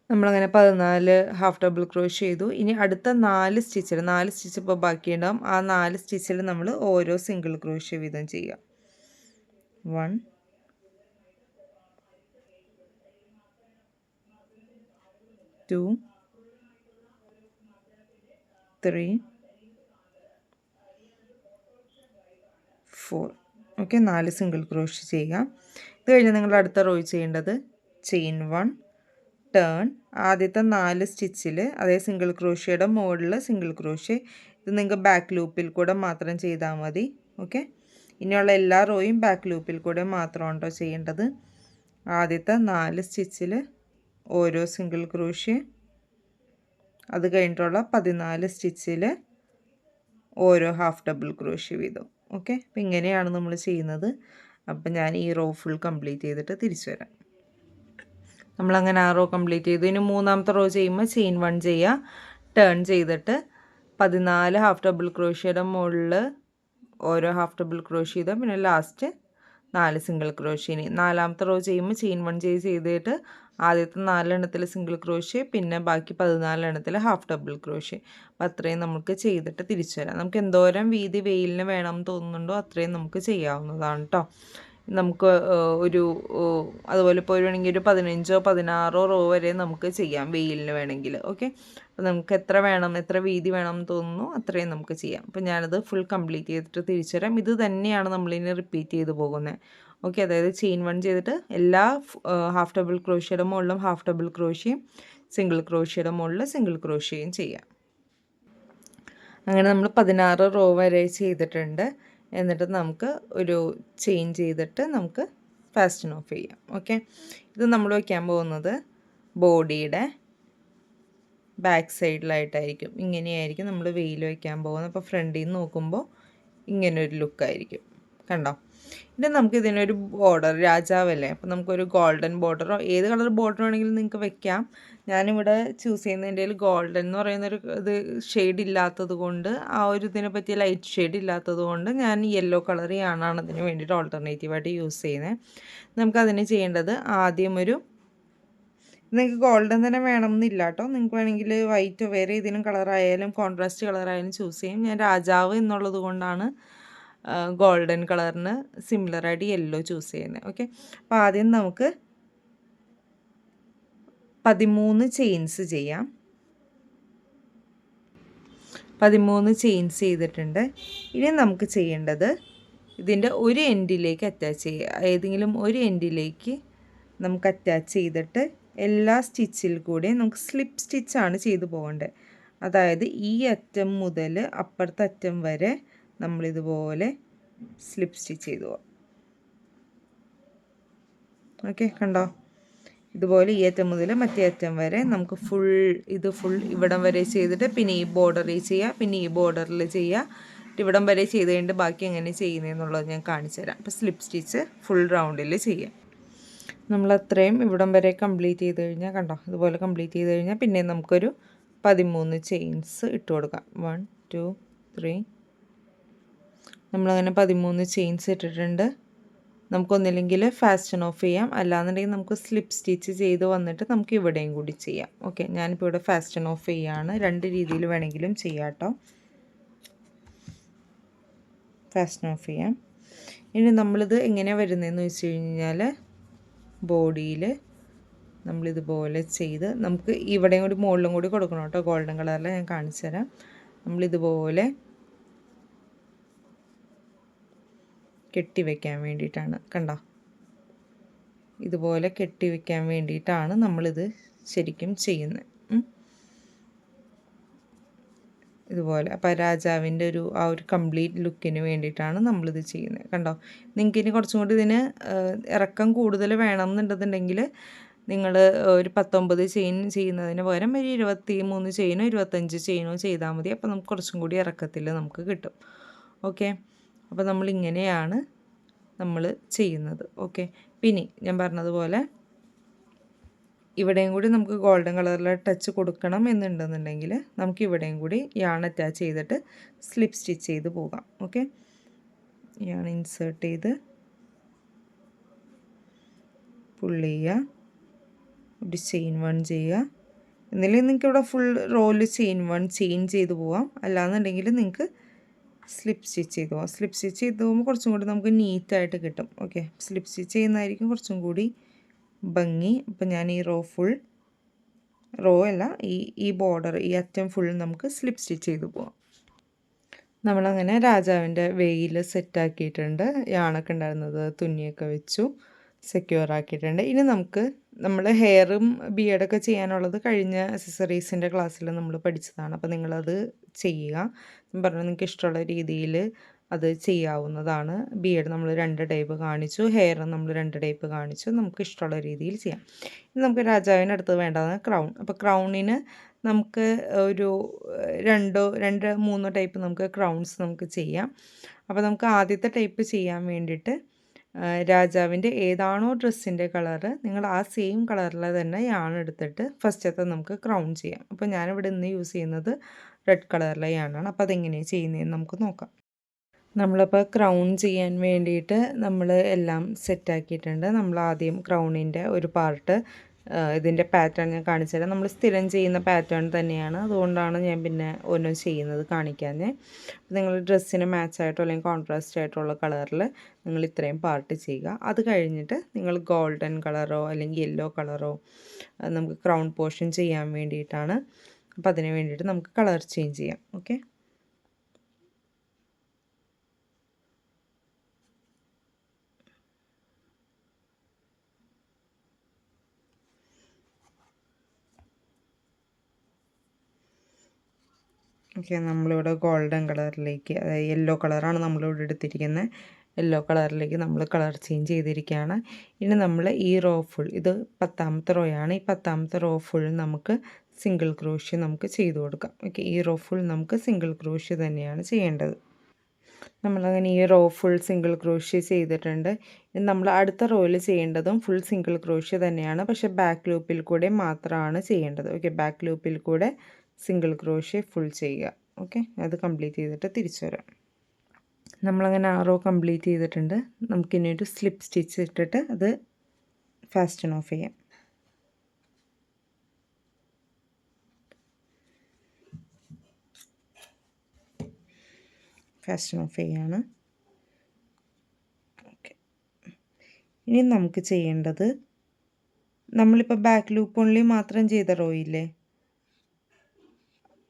നമ്മളങ്ങനെ 14 ഹാഫ് ഡബിൾ ക്രോഷ്യ ചെയ്തു. ഇനി അടുത്ത 4 സ്റ്റിച്ച് ഇപ്പോൾ ബാക്കിയുണ്ടാവും. ആ 4 സ്റ്റിച്ചിൽ നമ്മൾ ഓരോ സിംഗിൾ ക്രോഷ്യ വീതം ചെയ്യാം. 1 2 3 4. ഓക്കെ, 4 സിംഗിൾ ക്രോഷ്യ ചെയ്യുക. ഇത് കഴിഞ്ഞ് നിങ്ങൾ അടുത്ത റോ ചെയ്യേണ്ടത് ചെയിൻ 1 ടേൺ, ആദ്യത്തെ 4 സ്റ്റിച്ചിൽ അതേ സിംഗിൾ ക്രോഷ്യയുടെ മുകളിൽ സിംഗിൾ ക്രോഷ്യ. ഇത് നിങ്ങൾക്ക് ബാക്ക് ലൂപ്പിൽ കൂടെ മാത്രം ചെയ്താൽ മതി. ഓക്കെ, ഇനിയുള്ള എല്ലാ റോയും ബാക്ക് ലൂപ്പിൽ കൂടെ മാത്രമാണ് കേട്ടോ ചെയ്യേണ്ടത്. ആദ്യത്തെ 4 സ്റ്റിച്ചിൽ ഓരോ സിംഗിൾ ക്രോഷ്യ, അത് കഴിഞ്ഞിട്ടുള്ള 14 സ്റ്റിച്ചിൽ ഓരോ ഹാഫ് ഡബിൾ ക്രോഷ്യ വീതം. ഓക്കെ, അപ്പം ഇങ്ങനെയാണ് നമ്മൾ ചെയ്യുന്നത്. അപ്പം ഞാൻ ഈ റോ ഫുൾ കംപ്ലീറ്റ് ചെയ്തിട്ട് തിരിച്ചു വരാം. നമ്മളങ്ങനെ ആ റോ കംപ്ലീറ്റ് ചെയ്തു. ഇനി മൂന്നാമത്തെ റോ ചെയ്യുമ്പോൾ ചെയിൻ 1 ചെയ്യുക, ടേൺ ചെയ്തിട്ട് 14 ഹാഫ് ഡബിൾ ക്രോഷ്യയുടെ മുകളിൽ ഓരോ ഹാഫ് ഡബിൾ ക്രോഷ്യ ചെയ്താൽ പിന്നെ ലാസ്റ്റ് 4 സിംഗിൾ ക്രോഷ്യ. ഇനി നാലാമത്തെ റോ ചെയ്യുമ്പോൾ ചെയിൻ 1 ചെയ്തിട്ട് ആദ്യത്തെ 4 എണ്ണത്തിൽ സിംഗിൾ ക്രോഷ്യ, പിന്നെ ബാക്കി 14 എണ്ണത്തിൽ ഹാഫ് ഡബിൾ ക്രോഷ്യ. അപ്പം അത്രയും നമുക്ക് ചെയ്തിട്ട് തിരിച്ചു വരാം. നമുക്ക് എന്തോരം വീതി വെയിലിന് വേണമെന്ന് തോന്നുന്നുണ്ടോ അത്രയും നമുക്ക് ചെയ്യാവുന്നതാണ് കേട്ടോ. നമുക്ക് അതുപോലെ ഇപ്പോൾ വേണമെങ്കിൽ ഒരു 15 16 റോ വരെ നമുക്ക് ചെയ്യാം വെയിലിന് വേണമെങ്കിൽ. ഓക്കെ, അപ്പോൾ നമുക്ക് എത്ര വീതി വേണമെന്ന് തോന്നുന്നു അത്രയും നമുക്ക് ചെയ്യാം. അപ്പോൾ ഞാനത് ഫുൾ കംപ്ലീറ്റ് ചെയ്തിട്ട് തിരിച്ചു വരാം. ഇത് തന്നെയാണ് നമ്മളിനി റിപ്പീറ്റ് ചെയ്ത് പോകുന്നത്. ഓക്കെ, അതായത് ചെയിൻ 1 ചെയ്തിട്ട് എല്ലാ ഹാഫ് ഡബിൾ ക്രോഷ്യയുടെ മുകളിലും ഹാഫ് ഡബിൾ ക്രോഷ്യയും സിംഗിൾ ക്രോഷ്യയുടെ മുകളിൽ സിംഗിൾ ക്രോഷ്യയും ചെയ്യാം. അങ്ങനെ നമ്മൾ 16 റോ വരെ ചെയ്തിട്ടുണ്ട്. എന്നിട്ട് നമുക്ക് ഒരു ചെയിൻ ചെയ്തിട്ട് നമുക്ക് ഫാസ്റ്റൻ ഓഫ് ചെയ്യാം. ഓക്കെ, ഇത് നമ്മൾ വയ്ക്കാൻ പോകുന്നത് ബോഡിയുടെ ബാക്ക് സൈഡിലായിട്ടായിരിക്കും. ഇങ്ങനെയായിരിക്കും നമ്മൾ വെയിൽ വയ്ക്കാൻ പോകുന്നത്. അപ്പോൾ ഫ്രണ്ടിൽ നിന്ന് നോക്കുമ്പോൾ ഇങ്ങനൊരു ലുക്കായിരിക്കും, കണ്ടോ. ഇനി നമുക്ക് ഇതിനൊരു ബോർഡർ, രാജാവല്ലേ, അപ്പോൾ നമുക്കൊരു ഗോൾഡൻ ബോർഡറോ ഏത് കളർ ബോർഡർ വേണമെങ്കിലും നിങ്ങൾക്ക് വെക്കാം. ഞാനിവിടെ ചൂസ് ചെയ്യുന്നതിൻ്റെ ഗോൾഡൻ എന്ന് പറയുന്നൊരു ഇത് ഷെയ്ഡ് ഇല്ലാത്തത് കൊണ്ട്, ആ ഒരു ഇതിനെ പറ്റിയ ലൈറ്റ് ഷെയ്ഡ് ഇല്ലാത്തത് കൊണ്ട് ഞാൻ യെല്ലോ കളർ ആണ് അതിന് വേണ്ടിയിട്ട് ഓൾട്ടർനേറ്റീവായിട്ട് യൂസ് ചെയ്യുന്നത്. നമുക്കതിന് ചെയ്യേണ്ടത് ആദ്യം നിങ്ങൾക്ക് ഗോൾഡൻ തന്നെ വേണമെന്നില്ല കേട്ടോ. നിങ്ങൾക്ക് വേണമെങ്കിൽ വൈറ്റോ വേറെ ഏതെങ്കിലും കളറായാലും കോൺട്രാസ്റ്റ് കളറായാലും ചൂസ് ചെയ്യും. ഞാൻ രാജാവ് എന്നുള്ളത് കൊണ്ടാണ് ഗോൾഡൻ കളറിന് സിമിലറായിട്ട് യെല്ലോ ചൂസ് ചെയ്യുന്നത്. ഓക്കെ, അപ്പോൾ ആദ്യം നമുക്ക് 13 ചെയിൻസ് ചെയ്യാം. 13 ചെയിൻസ് ചെയ്തിട്ടുണ്ട്. ഇനി നമുക്ക് ചെയ്യേണ്ടത് ഇതിൻ്റെ ഒരു എൻഡിലേക്ക് അറ്റാച്ച് ചെയ്യുക. ഏതെങ്കിലും ഒരു എൻഡിലേക്ക് നമുക്ക് അറ്റാച്ച് ചെയ്തിട്ട് എല്ലാ സ്റ്റിച്ചിൽ കൂടെയും നമുക്ക് സ്ലിപ്പ് സ്റ്റിച്ചാണ് ചെയ്തു പോകേണ്ടത്. അതായത് ഈ അറ്റം മുതൽ അപ്പുറത്തെ അറ്റം വരെ നമ്മളിതുപോലെ സ്ലിപ്പ് സ്റ്റിച്ച് ചെയ്തു പോകാം. ഓക്കെ, കണ്ടോ, ഇതുപോലെ ഈ അറ്റം മുതൽ മറ്റേ അറ്റം വരെ നമുക്ക് ഫുൾ ഇവിടം വരെ ചെയ്തിട്ട് പിന്നെ ഈ ബോർഡറിൽ ചെയ്യുക, പിന്നെ ഈ ബോർഡറിൽ ചെയ്യുക, ഇവിടം വരെ ചെയ്ത് കഴിഞ്ഞിട്ട് ബാക്കി എങ്ങനെ ചെയ്യുന്നതെന്നുള്ളത് ഞാൻ കാണിച്ചു തരാം. അപ്പോൾ സ്ലിപ്പ് സ്റ്റിച്ച് ഫുൾ റൗണ്ടിൽ ചെയ്യാം. നമ്മളത്രയും ഇവിടം വരെ കംപ്ലീറ്റ് ചെയ്ത് കഴിഞ്ഞാൽ കണ്ടോ, ഇതുപോലെ കംപ്ലീറ്റ് ചെയ്ത് കഴിഞ്ഞാൽ പിന്നെ നമുക്കൊരു 13 ചെയിൻസ് ഇട്ട് കൊടുക്കാം. 1 2 3. നമ്മളങ്ങനെ 13 ചെയിൻസ് ഇട്ടിട്ടുണ്ട്. നമുക്കൊന്നില്ലെങ്കിൽ ഫാസ്റ്റൻ ഓഫ് ചെയ്യാം, അല്ലാന്നുണ്ടെങ്കിൽ നമുക്ക് സ്ലിപ്പ് സ്റ്റിച്ച് ചെയ്ത് വന്നിട്ട് നമുക്ക് ഇവിടെയും കൂടി ചെയ്യാം. ഓക്കെ, ഞാനിപ്പോൾ ഇവിടെ ഫാസ്റ്റൻ ഓഫ് ചെയ്യാണ്. 2 രീതിയിൽ വേണമെങ്കിലും ചെയ്യാം കേട്ടോ. ഫാസ്റ്റൻ ഓഫ് ചെയ്യാം. ഇനി നമ്മളിത് എങ്ങനെയാണ് വരുന്നതെന്ന് വെച്ച് കഴിഞ്ഞാൽ ബോഡിയിൽ നമ്മളിതുപോലെ ചെയ്ത് നമുക്ക് ഇവിടെയും കൂടി മുകളിലും കൂടി കൊടുക്കണം കേട്ടോ. ഗോൾഡൻ കളറിൽ ഞാൻ കാണിച്ചു തരാം. നമ്മളിതുപോലെ കെട്ടി വയ്ക്കാൻ വേണ്ടിയിട്ടാണ്, കണ്ടോ, ഇതുപോലെ കെട്ടി വയ്ക്കാൻ വേണ്ടിയിട്ടാണ് നമ്മളിത് ശരിക്കും ചെയ്യുന്നത്. ഇതുപോലെ അപ്പോൾ രാജാവിൻ്റെ ആ ഒരു കംപ്ലീറ്റ് ലുക്കിന് വേണ്ടിയിട്ടാണ് നമ്മളിത് ചെയ്യുന്നത്. കണ്ടോ, നിങ്ങൾക്ക് ഇനി കുറച്ചും കൂടി ഇതിന് ഇറക്കം കൂടുതൽ വേണം എന്നുണ്ടെന്നുണ്ടെങ്കിൽ നിങ്ങൾ ഒരു 19 ചെയിൻ ചെയ്യുന്നതിന് പകരം ഒരു 23 ചെയിനോ 25 ചെയിനോ ചെയ്താൽ മതി. അപ്പോൾ നമുക്ക് കുറച്ചും കൂടി ഇറക്കത്തിൽ നമുക്ക് കിട്ടും. ഓക്കെ, അപ്പോൾ നമ്മളിങ്ങനെയാണ് നമ്മൾ ചെയ്യുന്നത്. ഓക്കെ, പിന്നെ ഞാൻ പറഞ്ഞതുപോലെ ഇവിടെയും കൂടി നമുക്ക് ഗോൾഡൻ കളറിലെ ടച്ച് കൊടുക്കണം എന്നുണ്ടെന്നുണ്ടെങ്കിൽ നമുക്ക് ഇവിടെയും കൂടി യാൺ അറ്റാച്ച് ചെയ്തിട്ട് സ്ലിപ്പ് സ്റ്റിച്ച് ചെയ്ത് പോകാം. ഓക്കെ, യാൺ ഇൻസേർട്ട് ചെയ്ത് പുള്ള് ചെയ്യുക, ഒരു ചെയിൻ 1 ചെയ്യുക. എന്നില്ലെങ്കിൽ നിങ്ങൾക്ക് ഇവിടെ ഫുൾ റോയിൽ ചെയിൻ 1 ചെയിൻ ചെയ്ത് പോകാം. അല്ലാന്നുണ്ടെങ്കിൽ നിങ്ങൾക്ക് സ്ലിപ്പ് സ്റ്റിച്ച് ചെയ്ത് പോകാം. സ്ലിപ്പ് സ്റ്റിച്ച് ചെയ്ത് പോകുമ്പോൾ കുറച്ചും കൂടി നമുക്ക് നീറ്റായിട്ട് കിട്ടും. ഓക്കെ, സ്ലിപ്പ് സ്റ്റിച്ച് ചെയ്യുന്നതായിരിക്കും കുറച്ചും കൂടി ഭംഗി. അപ്പം ഞാൻ ഈ റോ അല്ല, ഈ ബോർഡർ, ഈ അറ്റം ഫുൾ നമുക്ക് സ്ലിപ്പ് സ്റ്റിച്ച് ചെയ്ത് പോകാം. നമ്മളങ്ങനെ രാജാവിൻ്റെ വെയിൽ സെറ്റാക്കിയിട്ടുണ്ട്. യാണൊക്കെ ഉണ്ടായിരുന്നത് തുന്നിയൊക്കെ വെച്ചു സെക്യൂർ ആക്കിയിട്ടുണ്ട്. ഇനി നമ്മൾ ഹെയറും ബിയർഡൊക്കെ ചെയ്യാനുള്ളത് കഴിഞ്ഞ അക്സസറീസിൻ്റെ ക്ലാസ്സിൽ നമ്മൾ പഠിച്ചതാണ്. അപ്പോൾ നിങ്ങളത് ചെയ്യുക. ഞാൻ പറഞ്ഞു, നിങ്ങൾക്ക് ഇഷ്ടമുള്ള രീതിയിൽ അത് ചെയ്യാവുന്നതാണ്. ബിയർഡ് നമ്മൾ 2 ടൈപ്പ് കാണിച്ചു, ഹെയർ നമ്മൾ 2 ടൈപ്പ് കാണിച്ചു. നമുക്ക് ഇഷ്ടമുള്ള രീതിയിൽ ചെയ്യാം. ഇനി നമുക്ക് രാജാവിന് അടുത്തത് വേണ്ടതാണ് ക്രൗൺ. അപ്പോൾ ക്രൗണിന് നമുക്ക് ഒരു 2-3 ടൈപ്പ് നമുക്ക് ക്രൗൺസ് നമുക്ക് ചെയ്യാം. അപ്പോൾ നമുക്ക് ആദ്യത്തെ ടൈപ്പ് ചെയ്യാൻ വേണ്ടിയിട്ട് രാജാവിൻ്റെ ഏതാണോ ഡ്രസ്സിൻ്റെ കളറ് നിങ്ങൾ ആ സെയിം കളറിൽ തന്നെ യാൺ എടുത്തിട്ട് ഫസ്റ്റത്തെ നമുക്ക് ക്രൗൺ ചെയ്യാം. അപ്പോൾ ഞാനിവിടെ ഇന്ന് യൂസ് ചെയ്യുന്നത് റെഡ് കളറിലെ യാണാണ്. അപ്പോൾ അതെങ്ങനെയാണ് ചെയ്യുന്നതെന്ന് നമുക്ക് നോക്കാം. നമ്മളപ്പോൾ ക്രൗൺ ചെയ്യാൻ വേണ്ടിയിട്ട് നമ്മൾ എല്ലാം സെറ്റാക്കിയിട്ടുണ്ട്. നമ്മൾ ആദ്യം ക്രൗണിൻ്റെ ഒരു പാർട്ട് ഇതിൻ്റെ പാറ്റേൺ ഞാൻ കാണിച്ചു തരാം. നമ്മൾ സ്ഥിരം ചെയ്യുന്ന പാറ്റേൺ തന്നെയാണ്, അതുകൊണ്ടാണ് ഞാൻ പിന്നെ ഓരോ ചെയ്യുന്നത് കാണിക്കാൻ. നിങ്ങൾ ഡ്രസ്സിന് മാച്ചായിട്ടോ അല്ലെങ്കിൽ കോൺട്രാസ്റ്റ് ആയിട്ടുള്ള കളറിൽ നിങ്ങൾ ഇത്രയും പാർട്ട് ചെയ്യുക. അത് കഴിഞ്ഞിട്ട് നിങ്ങൾ ഗോൾഡൻ കളറോ അല്ലെങ്കിൽ യെല്ലോ കളറോ നമുക്ക് ക്രൗൺ പോർഷൻ ചെയ്യാൻ വേണ്ടിയിട്ടാണ്. അപ്പോൾ അതിന് വേണ്ടിയിട്ട് നമുക്ക് കളർ ചേഞ്ച് ചെയ്യാം. ഓക്കെ, നമ്മളിവിടെ ഗോൾഡൻ കളറിലേക്ക്, അതായത് യെല്ലോ കളറാണ് നമ്മളിവിടെ എടുത്തിരിക്കുന്നത്. യെല്ലോ കളറിലേക്ക് നമ്മൾ കളർ ചേഞ്ച് ചെയ്തിരിക്കുകയാണ്. ഇനി നമ്മൾ ഈ റോ ഫുൾ, ഇത് 10ാമത്തെ റോ ആണ്. ഈ 10ാമത്തെ റോ ഫുൾ നമുക്ക് സിംഗിൾ ക്രോഷ്യ നമുക്ക് ചെയ്ത് കൊടുക്കാം. ഓക്കെ, ഈ റോ ഫുൾ നമുക്ക് സിംഗിൾ ക്രോഷ്യ തന്നെയാണ് ചെയ്യേണ്ടത്. നമ്മളങ്ങനെ ഈ റോ ഫുൾ സിംഗിൾ ക്രോഷ്യ ചെയ്തിട്ടുണ്ട്. ഇനി നമ്മൾ അടുത്ത റോയിൽ ചെയ്യേണ്ടതും ഫുൾ സിംഗിൾ ക്രോഷ്യ തന്നെയാണ്, പക്ഷേ ബാക്ക് ലൂപ്പിൽ കൂടെ മാത്രമാണ് ചെയ്യേണ്ടത്. ഓക്കെ, ബാക്ക് ലൂപ്പിൽ കൂടെ സിംഗിൾ ക്രോഷ്യ ഫുൾ ചെയ്യുക. ഓക്കെ, അത് കംപ്ലീറ്റ് ചെയ്തിട്ട് തിരിച്ചു വരാം. നമ്മളങ്ങനെ ആ റോ കംപ്ലീറ്റ് ചെയ്തിട്ടുണ്ട്. നമുക്കിനി ഒരു സ്ലിപ്പ് സ്റ്റിച്ച് ഇട്ടിട്ട് അത് ഫാസ്റ്റൺ ഓഫ് ചെയ്യാം. ഫാസ്റ്റൺ ഓഫ് ചെയ്യാണ്. ഓക്കെ, ഇനി നമുക്ക് ചെയ്യേണ്ടത്, നമ്മളിപ്പോൾ ബാക്ക് ലൂപ്പ് ഓൺലി മാത്രം ചെയ്ത റോ ഇല്ലേ,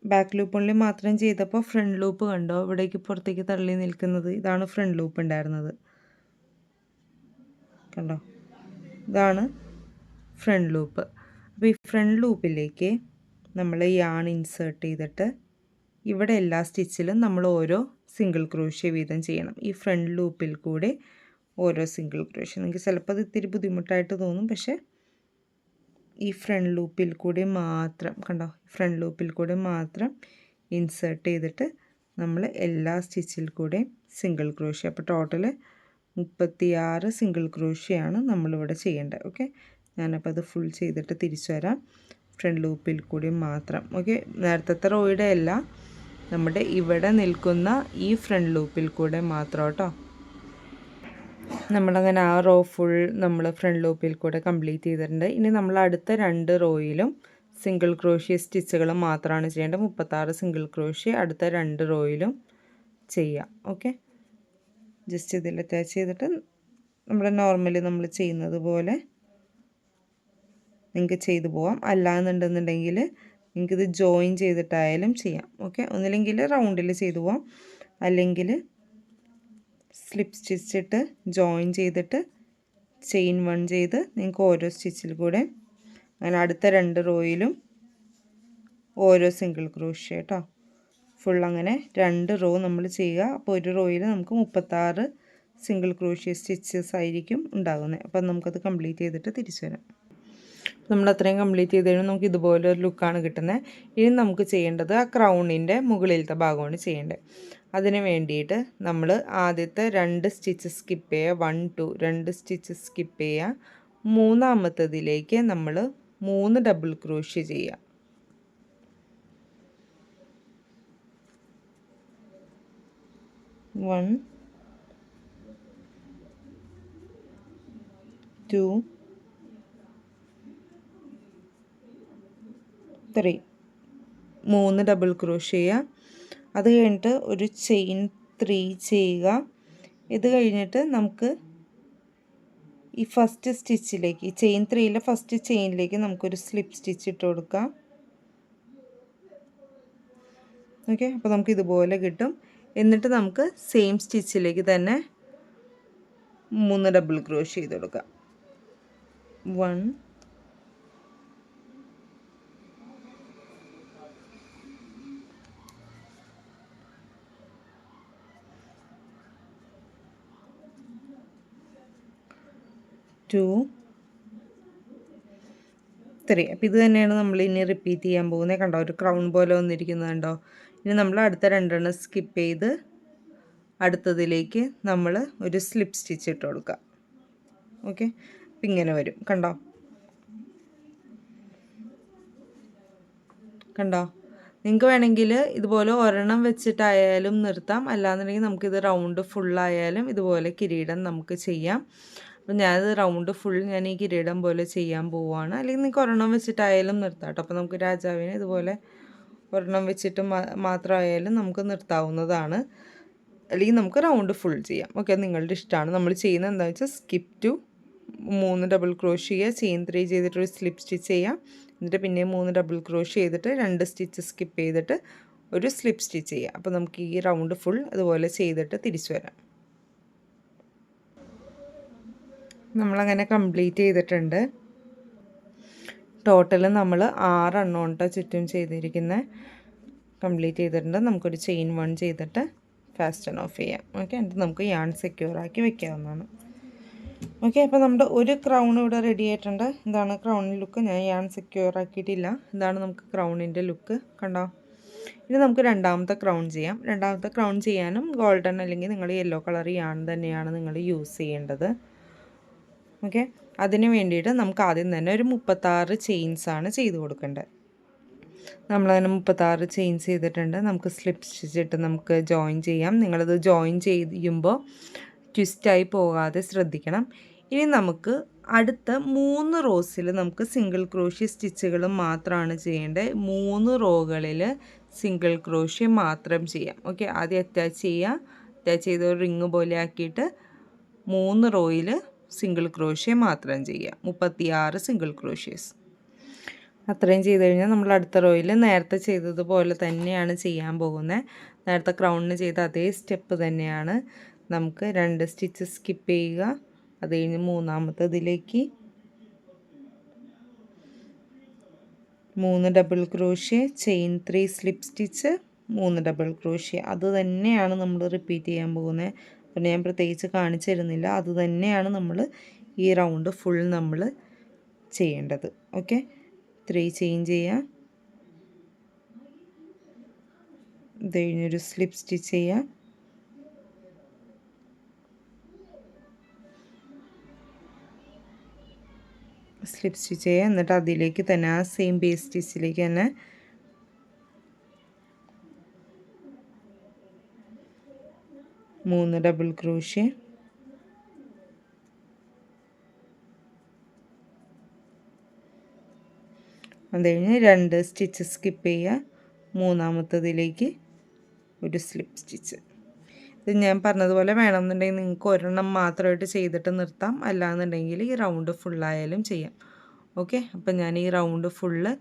ബാക്ക് ലൂപ്പ് ഓൺലി മാത്രം ചെയ്തപ്പോൾ ഫ്രണ്ട് ലൂപ്പ് കണ്ടോ ഇവിടേക്ക് പുറത്തേക്ക് തള്ളി നിൽക്കുന്നത്, ഇതാണ് ഫ്രണ്ട് ലൂപ്പ് ഉണ്ടായിരുന്നത്. കണ്ടോ, ഇതാണ് ഫ്രണ്ട് ലൂപ്പ്. അപ്പോൾ ഈ ഫ്രണ്ട് ലൂപ്പിലേക്ക് നമ്മൾ യാൺ ഇൻസേർട്ട് ചെയ്തിട്ട് ഇവിടെ എല്ലാ സ്റ്റിച്ചിലും നമ്മൾ ഓരോ സിംഗിൾ ക്രോഷ്യ വീതം ചെയ്യണം. ഈ ഫ്രണ്ട് ലൂപ്പിൽ കൂടെ ഓരോ സിംഗിൾ ക്രോഷ്യ. നിങ്ങൾക്ക് ചിലപ്പോൾ അത് ഇത്തിരി ബുദ്ധിമുട്ടായിട്ട് തോന്നും, പക്ഷേ ഈ ഫ്രണ്ട് ലൂപ്പിൽ കൂടി മാത്രം, കണ്ടോ, ഫ്രണ്ട് ലൂപ്പിൽ കൂടി മാത്രം ഇൻസേർട്ട് ചെയ്തിട്ട് നമ്മൾ എല്ലാ സ്റ്റിച്ചിൽ കൂടെയും സിംഗിൾ ക്രോഷ്യ. അപ്പോൾ ടോട്ടൽ 36 സിംഗിൾ ക്രോഷ്യയാണ് നമ്മളിവിടെ ചെയ്യേണ്ടത്. ഓക്കെ, ഞാനപ്പോൾ അത് ഫുൾ ചെയ്തിട്ട് തിരിച്ചു വരാം. ഫ്രണ്ട് ലൂപ്പിൽ കൂടി മാത്രം. ഓക്കെ, നേരത്തെ റോയുടെ അല്ല, നമ്മുടെ ഇവിടെ നിൽക്കുന്ന ഈ ഫ്രണ്ട് ലൂപ്പിൽ കൂടെ മാത്രം കേട്ടോ. നമ്മളങ്ങനെ ആ റോ ഫുൾ നമ്മൾ ഫ്രണ്ട് ലൂപ്പിൽ കൂടെ കംപ്ലീറ്റ് ചെയ്തിട്ടുണ്ട്. ഇനി നമ്മൾ അടുത്ത 2 റോയിലും സിംഗിൾ ക്രോഷ്യ സ്റ്റിച്ചുകൾ മാത്രമാണ് ചെയ്യേണ്ടത്. 36 സിംഗിൾ ക്രോഷ്യ അടുത്ത 2 റോയിലും ചെയ്യാം. ഓക്കെ, ജസ്റ്റ് ഇതിൽ അറ്റാച്ച് ചെയ്തിട്ട് നമ്മുടെ നോർമലി നമ്മൾ ചെയ്യുന്നത് പോലെ നിങ്ങൾക്ക് ചെയ്തു പോവാം. അല്ലാന്നുണ്ടെന്നുണ്ടെങ്കിൽ നിങ്ങൾക്കിത് ജോയിൻ ചെയ്തിട്ടായാലും ചെയ്യാം. ഓക്കെ, ഒന്നില്ലെങ്കിൽ റൗണ്ടിൽ ചെയ്തു പോവാം, അല്ലെങ്കിൽ സ്ലിപ്പ് സ്റ്റിച്ചിട്ട് ജോയിൻ ചെയ്തിട്ട് ചെയിൻ 1 ചെയ്ത് നിങ്ങൾക്ക് ഓരോ സ്റ്റിച്ചിൽ കൂടെ അങ്ങനെ അടുത്ത 2 റോയിലും ഓരോ സിംഗിൾ ക്രോഷ്യ കേട്ടോ. ഫുൾ അങ്ങനെ 2 റോ നമ്മൾ ചെയ്യുക. അപ്പോൾ ഒരു റോയിൽ നമുക്ക് 36 സിംഗിൾ ക്രോഷ്യ സ്റ്റിച്ചസ് ആയിരിക്കും ഉണ്ടാകുന്നത്. അപ്പം നമുക്കത് കംപ്ലീറ്റ് ചെയ്തിട്ട് തിരിച്ചു വരാം. നമ്മൾ അത്രയും കംപ്ലീറ്റ് ചെയ്ത് കഴിഞ്ഞാൽ നമുക്ക് ഇതുപോലെ ഒരു ലുക്കാണ് കിട്ടുന്നത്. ഇനി നമുക്ക് ചെയ്യേണ്ടത് ആ ക്രൗണിൻ്റെ മുകളിലത്തെ ഭാഗമാണ് ചെയ്യേണ്ടത്. അതിന് വേണ്ടിയിട്ട് നമ്മൾ ആദ്യത്തെ 2 സ്റ്റിച്ച് സ്കിപ്പ് ചെയ്യുക, 1 2 2 സ്റ്റിച്ച് സ്കിപ്പ് ചെയ്യുക. മൂന്നാമത്തതിലേക്ക് നമ്മൾ 3 ഡബിൾ ക്രോഷ്യ ചെയ്യുക. 1 2 3 3 ഡബിൾ ക്രോഷ്യ ചെയ്യുക. അത് കഴിഞ്ഞിട്ട് ഒരു ചെയിൻ 3 ചെയ്യുക. ഇത് കഴിഞ്ഞിട്ട് നമുക്ക് ഈ ഫസ്റ്റ് സ്റ്റിച്ചിലേക്ക് ചെയിൻ 3യിലെ ഫസ്റ്റ് ചെയിനിലേക്ക് നമുക്കൊരു സ്ലിപ്പ് സ്റ്റിച്ച് ഇട്ട് കൊടുക്കാം. ഓക്കെ, അപ്പോൾ നമുക്ക് ഇതുപോലെ കിട്ടും. എന്നിട്ട് നമുക്ക് സെയിം സ്റ്റിച്ചിലേക്ക് തന്നെ 3 ഡബിൾ ക്രോഷ്യ ചെയ്ത് കൊടുക്കാം. 1 2 3. അപ്പോൾ ഇത് തന്നെയാണ് നമ്മൾ ഇനി റിപ്പീറ്റ് ചെയ്യാൻ പോകുന്നത്. കണ്ടോ, ഒരു ക്രൗൺ പോലെ വന്നിരിക്കുന്നത് കണ്ടോ. ഇനി നമ്മൾ അടുത്ത 2 സ്കിപ്പ് ചെയ്ത് അടുത്തതിലേക്ക് നമ്മൾ ഒരു സ്ലിപ്പ് സ്റ്റിച്ച് ഇട്ട് കൊടുക്കുക. ഓക്കെ, അപ്പം ഇങ്ങനെ വരും. കണ്ടോ കണ്ടോ നിങ്ങൾക്ക് വേണമെങ്കിൽ ഇതുപോലെ ഒരെണ്ണം വെച്ചിട്ടായാലും നിർത്താം. അല്ലാന്നുണ്ടെങ്കിൽ നമുക്കിത് റൗണ്ട് ഫുള്ളായാലും ഇതുപോലെ കിരീടം നമുക്ക് ചെയ്യാം. അപ്പം ഞാനത് റൗണ്ട് ഫുൾ ഞാൻ ഈ കിരീടം പോലെ ചെയ്യാൻ പോവുകയാണ്. അല്ലെങ്കിൽ നിങ്ങൾക്ക് ഒരെണ്ണം വെച്ചിട്ടായാലും നിർത്താം കേട്ടോ. അപ്പോൾ നമുക്ക് രാജാവിനെ ഇതുപോലെ ഒരെണ്ണം വെച്ചിട്ട് മാത്രമായാലും നമുക്ക് നിർത്താവുന്നതാണ്. അല്ലെങ്കിൽ നമുക്ക് റൗണ്ട് ഫുൾ ചെയ്യാം. ഓക്കെ, നിങ്ങളുടെ ഇഷ്ടമാണ്. നമ്മൾ ചെയ്യുന്നത് എന്താണെന്ന് വെച്ചാൽ സ്കിപ്പ് ടു 3 ഡബിൾ ക്രോഷ്യ ചെയ്യുക, ചെയിൻ 3 ചെയ്തിട്ട് ഒരു സ്ലിപ്പ് സ്റ്റിച്ച് ചെയ്യാം. എന്നിട്ട് പിന്നെ 3 ഡബിൾ ക്രോഷ്യ ചെയ്തിട്ട് 2 സ്റ്റിച്ച് സ്കിപ്പ് ചെയ്തിട്ട് ഒരു സ്ലിപ്പ് സ്റ്റിച്ച് ചെയ്യുക. അപ്പോൾ നമുക്ക് ഈ റൗണ്ട് ഫുൾ അതുപോലെ ചെയ്തിട്ട് തിരിച്ചു വരാം. നമ്മളങ്ങനെ കംപ്ലീറ്റ് ചെയ്തിട്ടുണ്ട്. ടോട്ടൽ നമ്മൾ 6 എണ്ണോണ്ട ചുറ്റും ചെയ്തിരിക്കുന്നത് കംപ്ലീറ്റ് ചെയ്തിട്ടുണ്ട്. നമുക്കൊരു ചെയിൻ 1 ചെയ്തിട്ട് ഫാസ്റ്റ് ആൻഡ് ഓഫ് ചെയ്യാം. ഓക്കെ, എന്നിട്ട് നമുക്ക് യാൺ സെക്യൂർ ആക്കി വെക്കാവുന്നതാണ്. ഓക്കെ, അപ്പോൾ നമ്മുടെ ഒരു ക്രൗൺ ഇവിടെ റെഡി ആയിട്ടുണ്ട്. ഇതാണ് ക്രൗണിൻ്റെ ലുക്ക്. ഞാൻ യാൺ സെക്യൂർ ആക്കിയിട്ടില്ല. ഇതാണ് നമുക്ക് ക്രൗണിൻ്റെ ലുക്ക്. കണ്ടോ, ഇനി നമുക്ക് രണ്ടാമത്തെ ക്രൗൺ ചെയ്യാം. രണ്ടാമത്തെ ക്രൗൺ ചെയ്യാനും ഗോൾഡൻ അല്ലെങ്കിൽ നിങ്ങൾ യെല്ലോ കളർ യാൺ തന്നെയാണ് നിങ്ങൾ യൂസ് ചെയ്യേണ്ടത്. ഓക്കെ, അതിന് വേണ്ടിയിട്ട് നമുക്ക് ആദ്യം തന്നെ ഒരു 36 ചെയിൻസാണ് ചെയ്ത് കൊടുക്കേണ്ടത്. നമ്മളതിന് 36 ചെയിൻസ് ചെയ്തിട്ടുണ്ട്. നമുക്ക് സ്ലിപ്പ് സ്റ്റിച്ചിട്ട് നമുക്ക് ജോയിൻ ചെയ്യാം. നിങ്ങളത് ജോയിൻ ചെയ്യുമ്പോൾ ട്വിസ്റ്റായി പോകാതെ ശ്രദ്ധിക്കണം. ഇനി നമുക്ക് അടുത്ത 3 റോസിൽ നമുക്ക് സിംഗിൾ ക്രോഷ്യ സ്റ്റിച്ചുകൾ മാത്രമാണ് ചെയ്യേണ്ടത്. 3 റോകളിൽ സിംഗിൾ ക്രോഷ്യ മാത്രം ചെയ്യാം. ഓക്കെ, ആദ്യം അറ്റാച്ച് ചെയ്യുക. അറ്റാച്ച് ചെയ്ത് ഒരു റിങ് പോലെ ആക്കിയിട്ട് 3 റോയിൽ സിംഗിൾ ക്രോഷ്യ മാത്രം ചെയ്യുക. 36 സിംഗിൾ ക്രോഷ്യസ്. അത്രയും ചെയ്ത് കഴിഞ്ഞാൽ നമ്മൾ അടുത്ത റോയിൽ നേരത്തെ ചെയ്തതുപോലെ തന്നെയാണ് ചെയ്യാൻ പോകുന്നത്. നേരത്തെ ക്രൗണിന് ചെയ്ത അതേ സ്റ്റെപ്പ് തന്നെയാണ്. നമുക്ക് 2 സ്റ്റിച്ച് സ്കിപ്പ് ചെയ്യുക. അത് കഴിഞ്ഞ് മൂന്നാമത്തതിലേക്ക് 3 double crochet, chain 3 slip stitch, 3 double crochet. അത് തന്നെയാണ് നമ്മൾ റിപ്പീറ്റ് ചെയ്യാൻ പോകുന്നത്. പിന്നെ ഞാൻ പ്രത്യേകിച്ച് കാണിച്ചു തരുന്നില്ല. അത് തന്നെയാണ് നമ്മൾ ഈ റൗണ്ട് ഫുൾ നമ്മൾ ചെയ്യേണ്ടത്. ഓക്കെ, 3 ചെയിൻ ചെയ്യുക. ഇത് കഴിഞ്ഞൊരു സ്ലിപ്പ് സ്റ്റിച്ച് ചെയ്യുക. സ്ലിപ്പ് സ്റ്റിച്ച് ചെയ്യുക. എന്നിട്ട് അതിലേക്ക് തന്നെ ആ സെയിം ബേസ് സ്റ്റിച്ചിലേക്ക് തന്നെ 3 ഡബിൾ ക്രോഷ്യ, അത് കഴിഞ്ഞ് 2 സ്റ്റിച്ച് സ്കിപ്പ് ചെയ്യുക. മൂന്നാമത്തതിലേക്ക് ഒരു സ്ലിപ്പ് സ്റ്റിച്ച്. ഇത് ഞാൻ പറഞ്ഞതുപോലെ വേണമെന്നുണ്ടെങ്കിൽ നിങ്ങൾക്ക് ഒരെണ്ണം മാത്രമായിട്ട് ചെയ്തിട്ട് നിർത്താം. അല്ലാന്നുണ്ടെങ്കിൽ ഈ റൗണ്ട് ഫുള്ളായാലും ചെയ്യാം. ഓക്കെ, അപ്പം ഞാൻ ഈ റൗണ്ട് ഫുള്ള്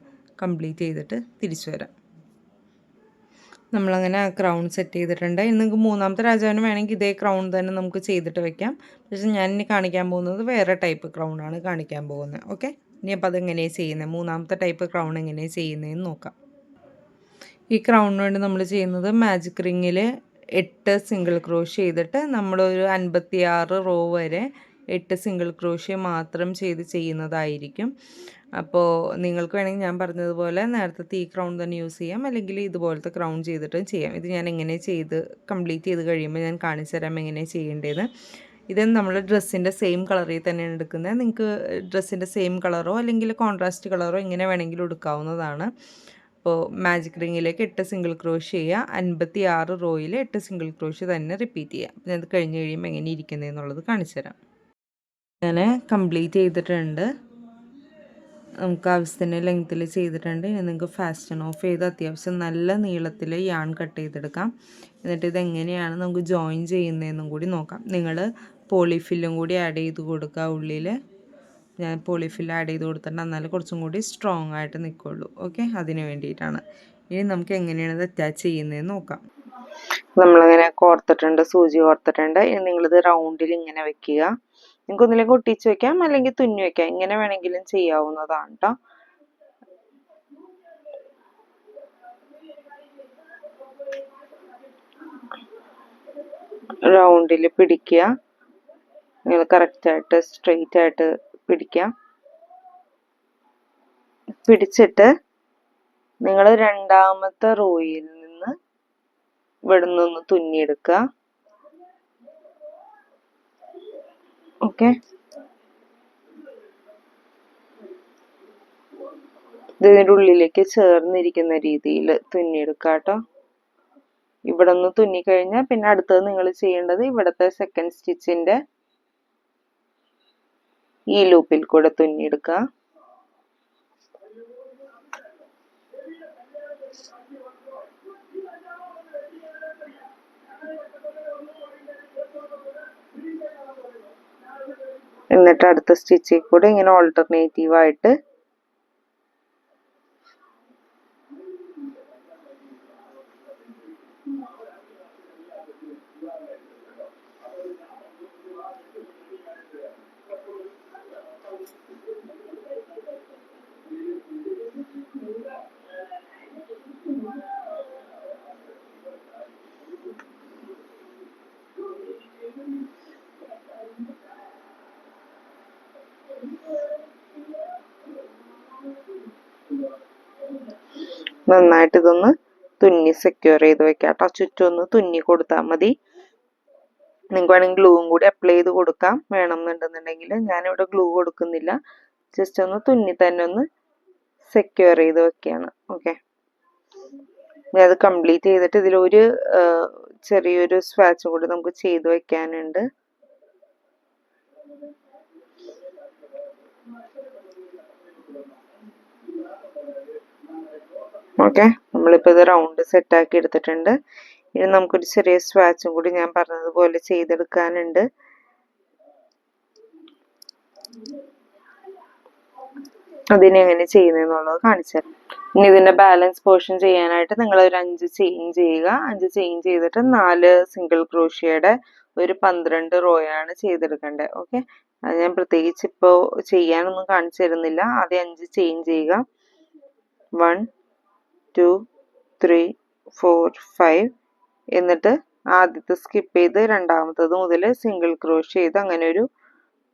കംപ്ലീറ്റ് ചെയ്തിട്ട് തിരിച്ചു വരാം. നമ്മളങ്ങനെ ക്രൗൺ സെറ്റ് ചെയ്തിട്ടുണ്ട്. ഇനി നിങ്ങൾക്ക് മൂന്നാമത്തെ രാജാവിന് വേണമെങ്കിൽ ഇതേ ക്രൗൺ തന്നെ നമുക്ക് ചെയ്തിട്ട് വെക്കാം. പക്ഷേ ഞാൻ ഇനി കാണിക്കാൻ പോകുന്നത് വേറെ ടൈപ്പ് ക്രൗണാണ് കാണിക്കാൻ പോകുന്നത്. ഓക്കെ, ഇനി അപ്പോൾ അതെങ്ങനെയാണ് ചെയ്യുന്നത്, മൂന്നാമത്തെ ടൈപ്പ് ക്രൗൺ എങ്ങനെയാണ് ചെയ്യുന്നതെന്ന് നോക്കാം. ഈ ക്രൗണിന് വേണ്ടി നമ്മൾ ചെയ്യുന്നത് മാജിക് റിങ്ങിൽ 8 സിംഗിൾ ക്രോഷ്യ ചെയ്തിട്ട് നമ്മളൊരു 56 റോ വരെ 8 സിംഗിൾ ക്രോഷ്യ മാത്രം ചെയ്യുന്നതായിരിക്കും. അപ്പോൾ നിങ്ങൾക്ക് വേണമെങ്കിൽ ഞാൻ പറഞ്ഞതുപോലെ നേരത്തെ ഈ ക്രൗൺ തന്നെ യൂസ് ചെയ്യാം, അല്ലെങ്കിൽ ഇതുപോലത്തെ ക്രൗൺ ചെയ്തിട്ടും ചെയ്യാം. ഇത് ഞാൻ എങ്ങനെ കംപ്ലീറ്റ് ചെയ്ത് കഴിയുമ്പോൾ ഞാൻ കാണിച്ചു തരാം എങ്ങനെയാണ് ചെയ്യേണ്ടതെന്ന്. ഇത് നമ്മൾ ഡ്രസ്സിൻ്റെ സെയിം കളറിൽ തന്നെയാണ് എടുക്കുന്നത്. നിങ്ങൾക്ക് ഡ്രസ്സിൻ്റെ സെയിം കളറോ അല്ലെങ്കിൽ കോൺട്രാസ്റ്റ് കളറോ എങ്ങനെ വേണമെങ്കിലും എടുക്കാവുന്നതാണ്. അപ്പോൾ മാജിക് റിങ്ങിലേക്ക് 8 സിംഗിൾ ക്രോഷ്യ ചെയ്യുക, 56 റോയിൽ 8 സിംഗിൾ ക്രോഷ്യ തന്നെ റിപ്പീറ്റ് ചെയ്യുക. അപ്പോൾ ഞാൻ അത് കഴിഞ്ഞ് കഴിയുമ്പോൾ എങ്ങനെ ഇരിക്കുന്നതെന്നുള്ളത് കാണിച്ചു തരാം. ഞാൻ കംപ്ലീറ്റ് ചെയ്തിട്ടുണ്ട്. നമുക്ക് ആവശ്യത്തിന് ലെങ്ത്തിൽ ചെയ്തിട്ടുണ്ട്. ഇനി നിങ്ങൾക്ക് ഫാസ്റ്റൺ ഓഫ് ചെയ്ത് അത്യാവശ്യം നല്ല നീളത്തിൽ യാൺ കട്ട് ചെയ്തെടുക്കാം. എന്നിട്ട് ഇതെങ്ങനെയാണ് നമുക്ക് ജോയിൻ ചെയ്യുന്നതെന്നും കൂടി നോക്കാം. നിങ്ങൾ പോളിഫില്ലും കൂടി ആഡ് ചെയ്ത് കൊടുക്കുക ഉള്ളിൽ. ഞാൻ പോളിഫിൽ ആഡ് ചെയ്ത് കൊടുത്തിട്ടുണ്ട്, എന്നാലും കുറച്ചും കൂടി സ്ട്രോങ് ആയിട്ട് നിൽക്കുള്ളൂ. ഓക്കെ, അതിന് വേണ്ടിയിട്ടാണ്. ഇനി നമുക്ക് എങ്ങനെയാണ് ഇത് അറ്റാച്ച് ചെയ്യുന്നതെന്ന് നോക്കാം. നമ്മളങ്ങനെ കോർത്തിട്ടുണ്ട്, സൂചി കോർത്തിട്ടുണ്ട്. ഇനി നിങ്ങളിത് റൗണ്ടിൽ ഇങ്ങനെ വെക്കുക. നിങ്ങൾക്ക് ഒന്നില്ലെങ്കിൽ ഒട്ടിച്ച് വെക്കാം, അല്ലെങ്കിൽ തുന്നി വെക്കാം, ഇങ്ങനെ വേണമെങ്കിലും ചെയ്യാവുന്നതാണ് കേട്ടോ. റൗണ്ടിൽ പിടിക്കുക, നിങ്ങൾ കറക്റ്റായിട്ട് സ്ട്രെയിറ്റ് ആയിട്ട് പിടിക്കാം. പിടിച്ചിട്ട് നിങ്ങൾ രണ്ടാമത്തെ റോയിൽ നിന്ന് ഇവിടെ നിന്ന് തുന്നിയെടുക്കുക. ഓക്കെ, ഇതിൻ്റെ ഉള്ളിലേക്ക് ചേർന്നിരിക്കുന്ന രീതിയിൽ തുന്നിയെടുക്കുക കേട്ടോ. ഇവിടെ നിന്ന് തുന്നിക്കഴിഞ്ഞാൽ പിന്നെ അടുത്തത് നിങ്ങൾ ചെയ്യേണ്ടത് ഇവിടുത്തെ സെക്കൻഡ് സ്റ്റിച്ചിൻ്റെ ഈ ലൂപ്പിൽ കൂടെ തുന്നിയെടുക്കുക. എന്നിട്ട് അടുത്ത സ്റ്റിച്ചിൽ കൂടെ ഇങ്ങനെ ഓൾട്ടർനേറ്റീവായിട്ട് നന്നായിട്ട് ഇതൊന്ന് തുന്നി സെക്യൂർ ചെയ്ത് വെക്കാം കേട്ടോ. ചുറ്റും ഒന്ന് തുന്നി കൊടുത്താൽ മതി. നിങ്ങൾക്ക് വേണമെങ്കിൽ ഗ്ലൂവും കൂടി അപ്ലൈ ചെയ്ത് കൊടുക്കാം വേണമെന്നുണ്ടെന്നുണ്ടെങ്കിൽ. ഞാനിവിടെ ഗ്ലൂ കൊടുക്കുന്നില്ല, ജസ്റ്റ് ഒന്ന് തുന്നി തന്നെ ഒന്ന് സെക്യൂർ ചെയ്ത് വെക്കുകയാണ്. ഓക്കെ, ഇനി അത് കംപ്ലീറ്റ് ചെയ്തിട്ട് ഇതിലൊരു ചെറിയൊരു സ്വാച്ചും കൂടി നമുക്ക് ചെയ്ത് വെക്കാനുണ്ട്. ഓക്കെ, നമ്മളിപ്പോൾ ഇത് റൗണ്ട് സെറ്റാക്കി എടുത്തിട്ടുണ്ട്. ഇനി നമുക്കൊരു ചെറിയ സ്വാച്ചും കൂടി ഞാൻ പറഞ്ഞതുപോലെ ചെയ്തെടുക്കാനുണ്ട്. അതിനെങ്ങനെ ചെയ്യുന്നതെന്നുള്ളത് കാണിച്ചു തരാം. ഇനി ഇതിൻ്റെ ബാലൻസ് പോർഷൻ ചെയ്യാനായിട്ട് നിങ്ങൾ ഒരു 5 ചെയിൻ ചെയ്യുക. 5 ചെയിൻ ചെയ്തിട്ട് 4 സിംഗിൾ ക്രോഷ്യയുടെ ഒരു 12 റോയാണ് ചെയ്തെടുക്കേണ്ടത്. ഓക്കെ, അത് ഞാൻ പ്രത്യേകിച്ച് ഇപ്പോൾ ചെയ്യാനൊന്നും കാണിച്ചു തരുന്നില്ല. ആദ്യം 5 ചെയിൻ ചെയ്യുക. 1 2 3 4 5. എന്നിട്ട് ആദ്യത്തെ സ്കിപ്പ് ചെയ്ത് രണ്ടാമത്തത് മുതൽ സിംഗിൾ ക്രോഷ്യ ചെയ്ത് അങ്ങനെ ഒരു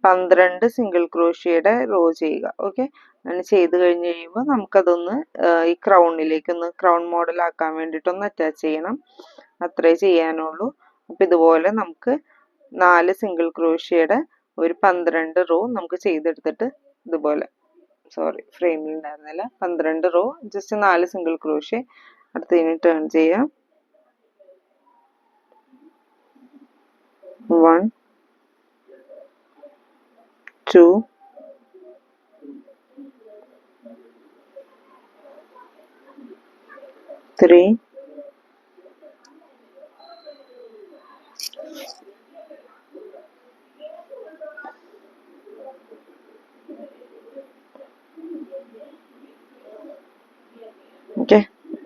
12 സിംഗിൾ ക്രോഷ്യയുടെ റോ ചെയ്യുക. ഓക്കെ, അങ്ങനെ ചെയ്ത് കഴിഞ്ഞ് കഴിയുമ്പോൾ നമുക്കതൊന്ന് ഈ ക്രൗണിലേക്കൊന്ന് ക്രൗൺ മോഡലാക്കാൻ വേണ്ടിയിട്ടൊന്ന് അറ്റാച്ച് ചെയ്യണം. അത്രേ ചെയ്യാനുള്ളൂ. അപ്പം ഇതുപോലെ നമുക്ക് 4 സിംഗിൾ ക്രോഷ്യയുടെ ഒരു 12 റോ നമുക്ക് ചെയ്തെടുത്തിട്ട് ഇതുപോലെ, സോറി ഫ്രെയിമിൽ ഉണ്ടായിരുന്നില്ല, 12 റോ ജസ്റ്റ് 4 സിംഗിൾ ക്രോഷ്യ അടുത്തതിന് ടേൺ ചെയ്യാം. 1 2 3 4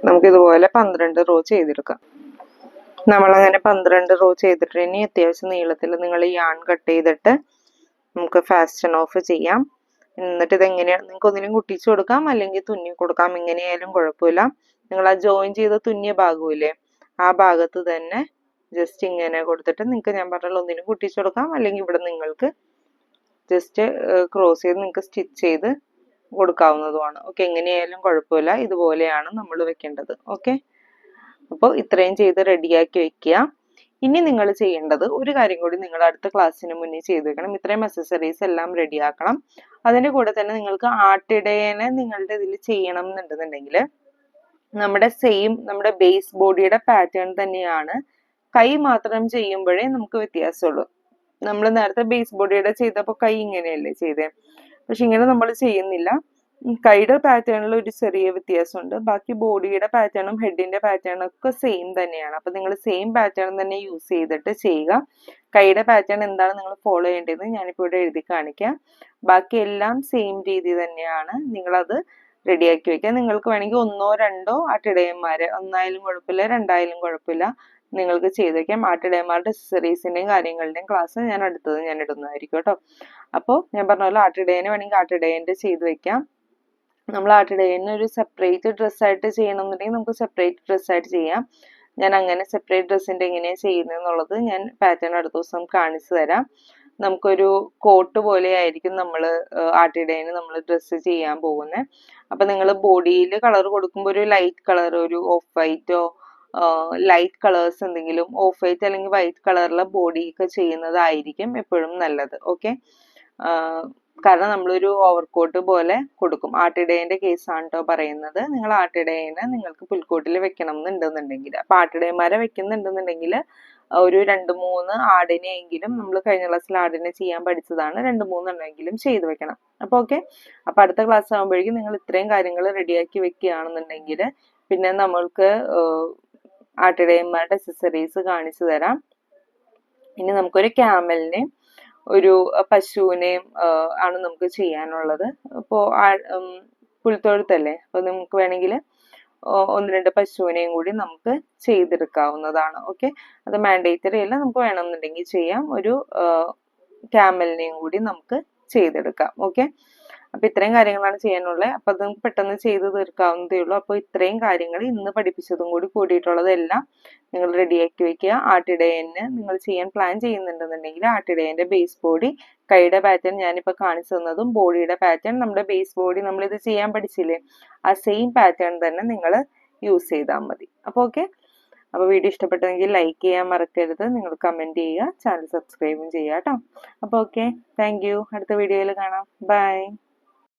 നമുക്കിതുപോലെ 12 റോ ചെയ്തെടുക്കാം. നമ്മളങ്ങനെ 12 റോ ചെയ്തിട്ട് ഇനി അത്യാവശ്യം നീളത്തിൽ നിങ്ങൾ ഈ യാൺ കട്ട് ചെയ്തിട്ട് നമുക്ക് ഫാസ്റ്റൺ ഓഫ് ചെയ്യാം. എന്നിട്ട് ഇതെങ്ങനെയാണ് നിങ്ങൾക്ക് ഒന്നിനും കുട്ടിച്ചു കൊടുക്കാം, അല്ലെങ്കിൽ തുന്നി കൊടുക്കാം, എങ്ങനെയായാലും കുഴപ്പമില്ല. നിങ്ങൾ ആ ജോയിൻ ചെയ്ത തുന്നിയ ഭാഗമില്ലേ, ആ ഭാഗത്ത് തന്നെ ജസ്റ്റ് ഇങ്ങനെ കൊടുത്തിട്ട് നിങ്ങൾക്ക് ഞാൻ പറഞ്ഞാൽ ഒന്നിനും കുട്ടിച്ചു കൊടുക്കാം, അല്ലെങ്കിൽ ഇവിടെ നിങ്ങൾക്ക് ജസ്റ്റ് ക്രോസ് ചെയ്ത് നിങ്ങൾക്ക് സ്റ്റിച്ച് ചെയ്ത് കൊടുക്കാവുന്നതുമാണ്. ഓക്കെ, എങ്ങനെയായാലും കുഴപ്പമില്ല. ഇതുപോലെയാണ് നമ്മൾ വെക്കേണ്ടത്. ഓക്കെ, അപ്പോൾ ഇത്രയും ചെയ്ത് റെഡിയാക്കി വെക്കുക. ഇനി നിങ്ങൾ ചെയ്യേണ്ടത് ഒരു കാര്യം കൂടി നിങ്ങൾ അടുത്ത ക്ലാസ്സിന് മുന്നേ ചെയ്ത് വെക്കണം. ഇത്രയും അക്സസറീസ് എല്ലാം റെഡിയാക്കണം. അതിൻ്റെ കൂടെ തന്നെ നിങ്ങൾക്ക് ആർട്ടിടേനെ നിങ്ങളുടെ ഇതിൽ ചെയ്യണം എന്നുണ്ടെന്നുണ്ടെങ്കിൽ നമ്മുടെ ബേസ് ബോഡിയുടെ പാറ്റേൺ തന്നെയാണ്. കൈ മാത്രം ചെയ്യുമ്പോഴേ നമുക്ക് വ്യത്യാസമുള്ളൂ. നമ്മൾ നേരത്തെ ബേസ് ബോഡിയുടെ ചെയ്തപ്പോൾ കൈ ഇങ്ങനെയല്ലേ ചെയ്തേ, പക്ഷെ ഇങ്ങനെ നമ്മൾ ചെയ്യുന്നില്ല. കൈയുടെ പാറ്റേണിൽ ഒരു ചെറിയ വ്യത്യാസമുണ്ട്. ബാക്കി ബോഡിയുടെ പാറ്റേണും ഹെഡിന്റെ പാറ്റേണും ഒക്കെ സെയിം തന്നെയാണ്. അപ്പൊ നിങ്ങൾ സെയിം പാറ്റേൺ തന്നെ യൂസ് ചെയ്തിട്ട് ചെയ്യുക. കൈയുടെ പാറ്റേൺ എന്താണ് നിങ്ങൾ ഫോളോ ചെയ്യേണ്ടതെന്ന് ഞാനിപ്പോൾ ഇവിടെ എഴുതി കാണിക്കാം. ബാക്കി എല്ലാം സെയിം രീതി തന്നെയാണ്. നിങ്ങളത് റെഡിയാക്കി വെക്കുക. നിങ്ങൾക്ക് വേണമെങ്കിൽ 1 or 2 ആട്ടിടയന്മാര്, 1 ആയാലും കുഴപ്പമില്ല, 2 ആയാലും കുഴപ്പമില്ല, നിങ്ങൾക്ക് ചെയ്ത് വെക്കാം. ആട്ടിടയന്മാരുടെ അക്സസറീസിന്റെയും കാര്യങ്ങളുടെയും ക്ലാസ് ഞാൻ ഇടുന്നതായിരിക്കും കേട്ടോ. അപ്പോൾ ഞാൻ പറഞ്ഞ പോലെ ആട്ടിടയനെ വേണമെങ്കിൽ ആട്ടിടയന്റെ ചെയ്ത് വെക്കാം. നമ്മൾ ആട്ടിടയന് ഒരു സെപ്പറേറ്റ് ഡ്രസ്സായിട്ട് ചെയ്യണമെന്നുണ്ടെങ്കിൽ നമുക്ക് സെപ്പറേറ്റ് ഡ്രസ്സായിട്ട് ചെയ്യാം. ഞാൻ അങ്ങനെ സെപ്പറേറ്റ് ഡ്രസ്സിൻ്റെ എങ്ങനെയാണ് ചെയ്യുന്നതെന്നുള്ളത് ഞാൻ പാറ്റേൺ അടുത്ത ദിവസം കാണിച്ചു തരാം. നമുക്കൊരു കോട്ട് പോലെ ആയിരിക്കും നമ്മൾ ആട്ടിടയന് നമ്മൾ ഡ്രസ്സ് ചെയ്യാൻ പോകുന്നത്. അപ്പം നിങ്ങൾ ബോഡിയിൽ കളർ കൊടുക്കുമ്പോൾ ഒരു ലൈറ്റ് കളർ, ഒരു ഓഫ് വൈറ്റോ ലൈറ്റ് കളേഴ്സ് എന്തെങ്കിലും, ഓഫ് വൈറ്റ് അല്ലെങ്കിൽ വൈറ്റ് കളറിലെ ബോഡിയൊക്കെ ചെയ്യുന്നതായിരിക്കും എപ്പോഴും നല്ലത്. ഓക്കെ, കാരണം നമ്മളൊരു ഓവർകോട്ട് പോലെ കൊടുക്കും. ആട്ടിടയന്റെ കേസാണ് കേട്ടോ പറയുന്നത്. നിങ്ങൾ ആട്ടിടയനെ നിങ്ങൾക്ക് പുൽക്കൂട്ടിൽ വെക്കണം എന്നുണ്ടെന്നുണ്ടെങ്കിൽ, അപ്പൊ ആട്ടിടയന്മാരെ വെക്കുന്നുണ്ടെന്നുണ്ടെങ്കിൽ ഒരു 2-3 ആടിനെയെങ്കിലും, നമ്മൾ കഴിഞ്ഞ ക്ലാസ്സിൽ ആടിനെ ചെയ്യാൻ പഠിച്ചതാണ്, 2-3 എണ്ണമെങ്കിലും ചെയ്ത് വെക്കണം. അപ്പൊ ഓക്കെ, അപ്പൊ അടുത്ത ക്ലാസ് ആകുമ്പോഴേക്കും നിങ്ങൾ ഇത്രയും കാര്യങ്ങൾ റെഡിയാക്കി വെക്കുകയാണെന്നുണ്ടെങ്കിൽ പിന്നെ നമ്മൾക്ക് ആട്ടിടയന്മാരുടെ അക്സസറീസ് കാണിച്ചു തരാം. ഇനി നമുക്കൊരു ക്യാമലിനെയും ഒരു പശുവിനെയും ആണ് നമുക്ക് ചെയ്യാനുള്ളത്. അപ്പോൾ പുൽത്തൊഴുത്തല്ലേ, അപ്പോൾ നമുക്ക് വേണമെങ്കിൽ 1-2 പശുവിനെയും കൂടി നമുക്ക് ചെയ്തെടുക്കാവുന്നതാണ്. ഓക്കെ, അത് മാൻഡേറ്ററി അല്ല, നമുക്ക് വേണമെന്നുണ്ടെങ്കിൽ ചെയ്യാം. ഒരു ക്യാമലിനെയും കൂടി നമുക്ക് ചെയ്തെടുക്കാം. ഓക്കെ, അപ്പൊ ഇത്രയും കാര്യങ്ങളാണ് ചെയ്യാനുള്ളത്. അപ്പൊ അത് നമുക്ക് പെട്ടെന്ന് ചെയ്ത് തീർക്കാവുന്നതേ ഉള്ളൂ. അപ്പോൾ ഇത്രയും കാര്യങ്ങൾ ഇന്ന് പഠിപ്പിച്ചതും കൂടി കൂടിയിട്ടുള്ളതെല്ലാം നിങ്ങൾ റെഡിയാക്കി വെക്കുക. ആട്ടിടയന് നിങ്ങൾ ചെയ്യാൻ പ്ലാൻ ചെയ്യുന്നുണ്ടെന്നുണ്ടെങ്കിൽ ആട്ടിടയന്റെ ബേസ് ബോഡി, കൈയുടെ പാറ്റേൺ ഞാനിപ്പോൾ കാണിച്ചു തന്നതും ബോഡിയുടെ പാറ്റേൺ, നമ്മുടെ ബേസ് ബോഡി നമ്മളിത് ചെയ്യാൻ പഠിച്ചില്ലേ, ആ സെയിം പാറ്റേൺ തന്നെ നിങ്ങൾ യൂസ് ചെയ്താൽ മതി. അപ്പോൾ ഓക്കെ, അപ്പോൾ വീഡിയോ ഇഷ്ടപ്പെട്ടെങ്കിൽ ലൈക്ക് ചെയ്യാൻ മറക്കരുത്, നിങ്ങൾ കമൻറ്റ് ചെയ്യുക, ചാനൽ സബ്സ്ക്രൈബും ചെയ്യുക കേട്ടോ. അപ്പോൾ ഓക്കെ, താങ്ക് യു. അടുത്ത വീഡിയോയിൽ കാണാം. ബൈ.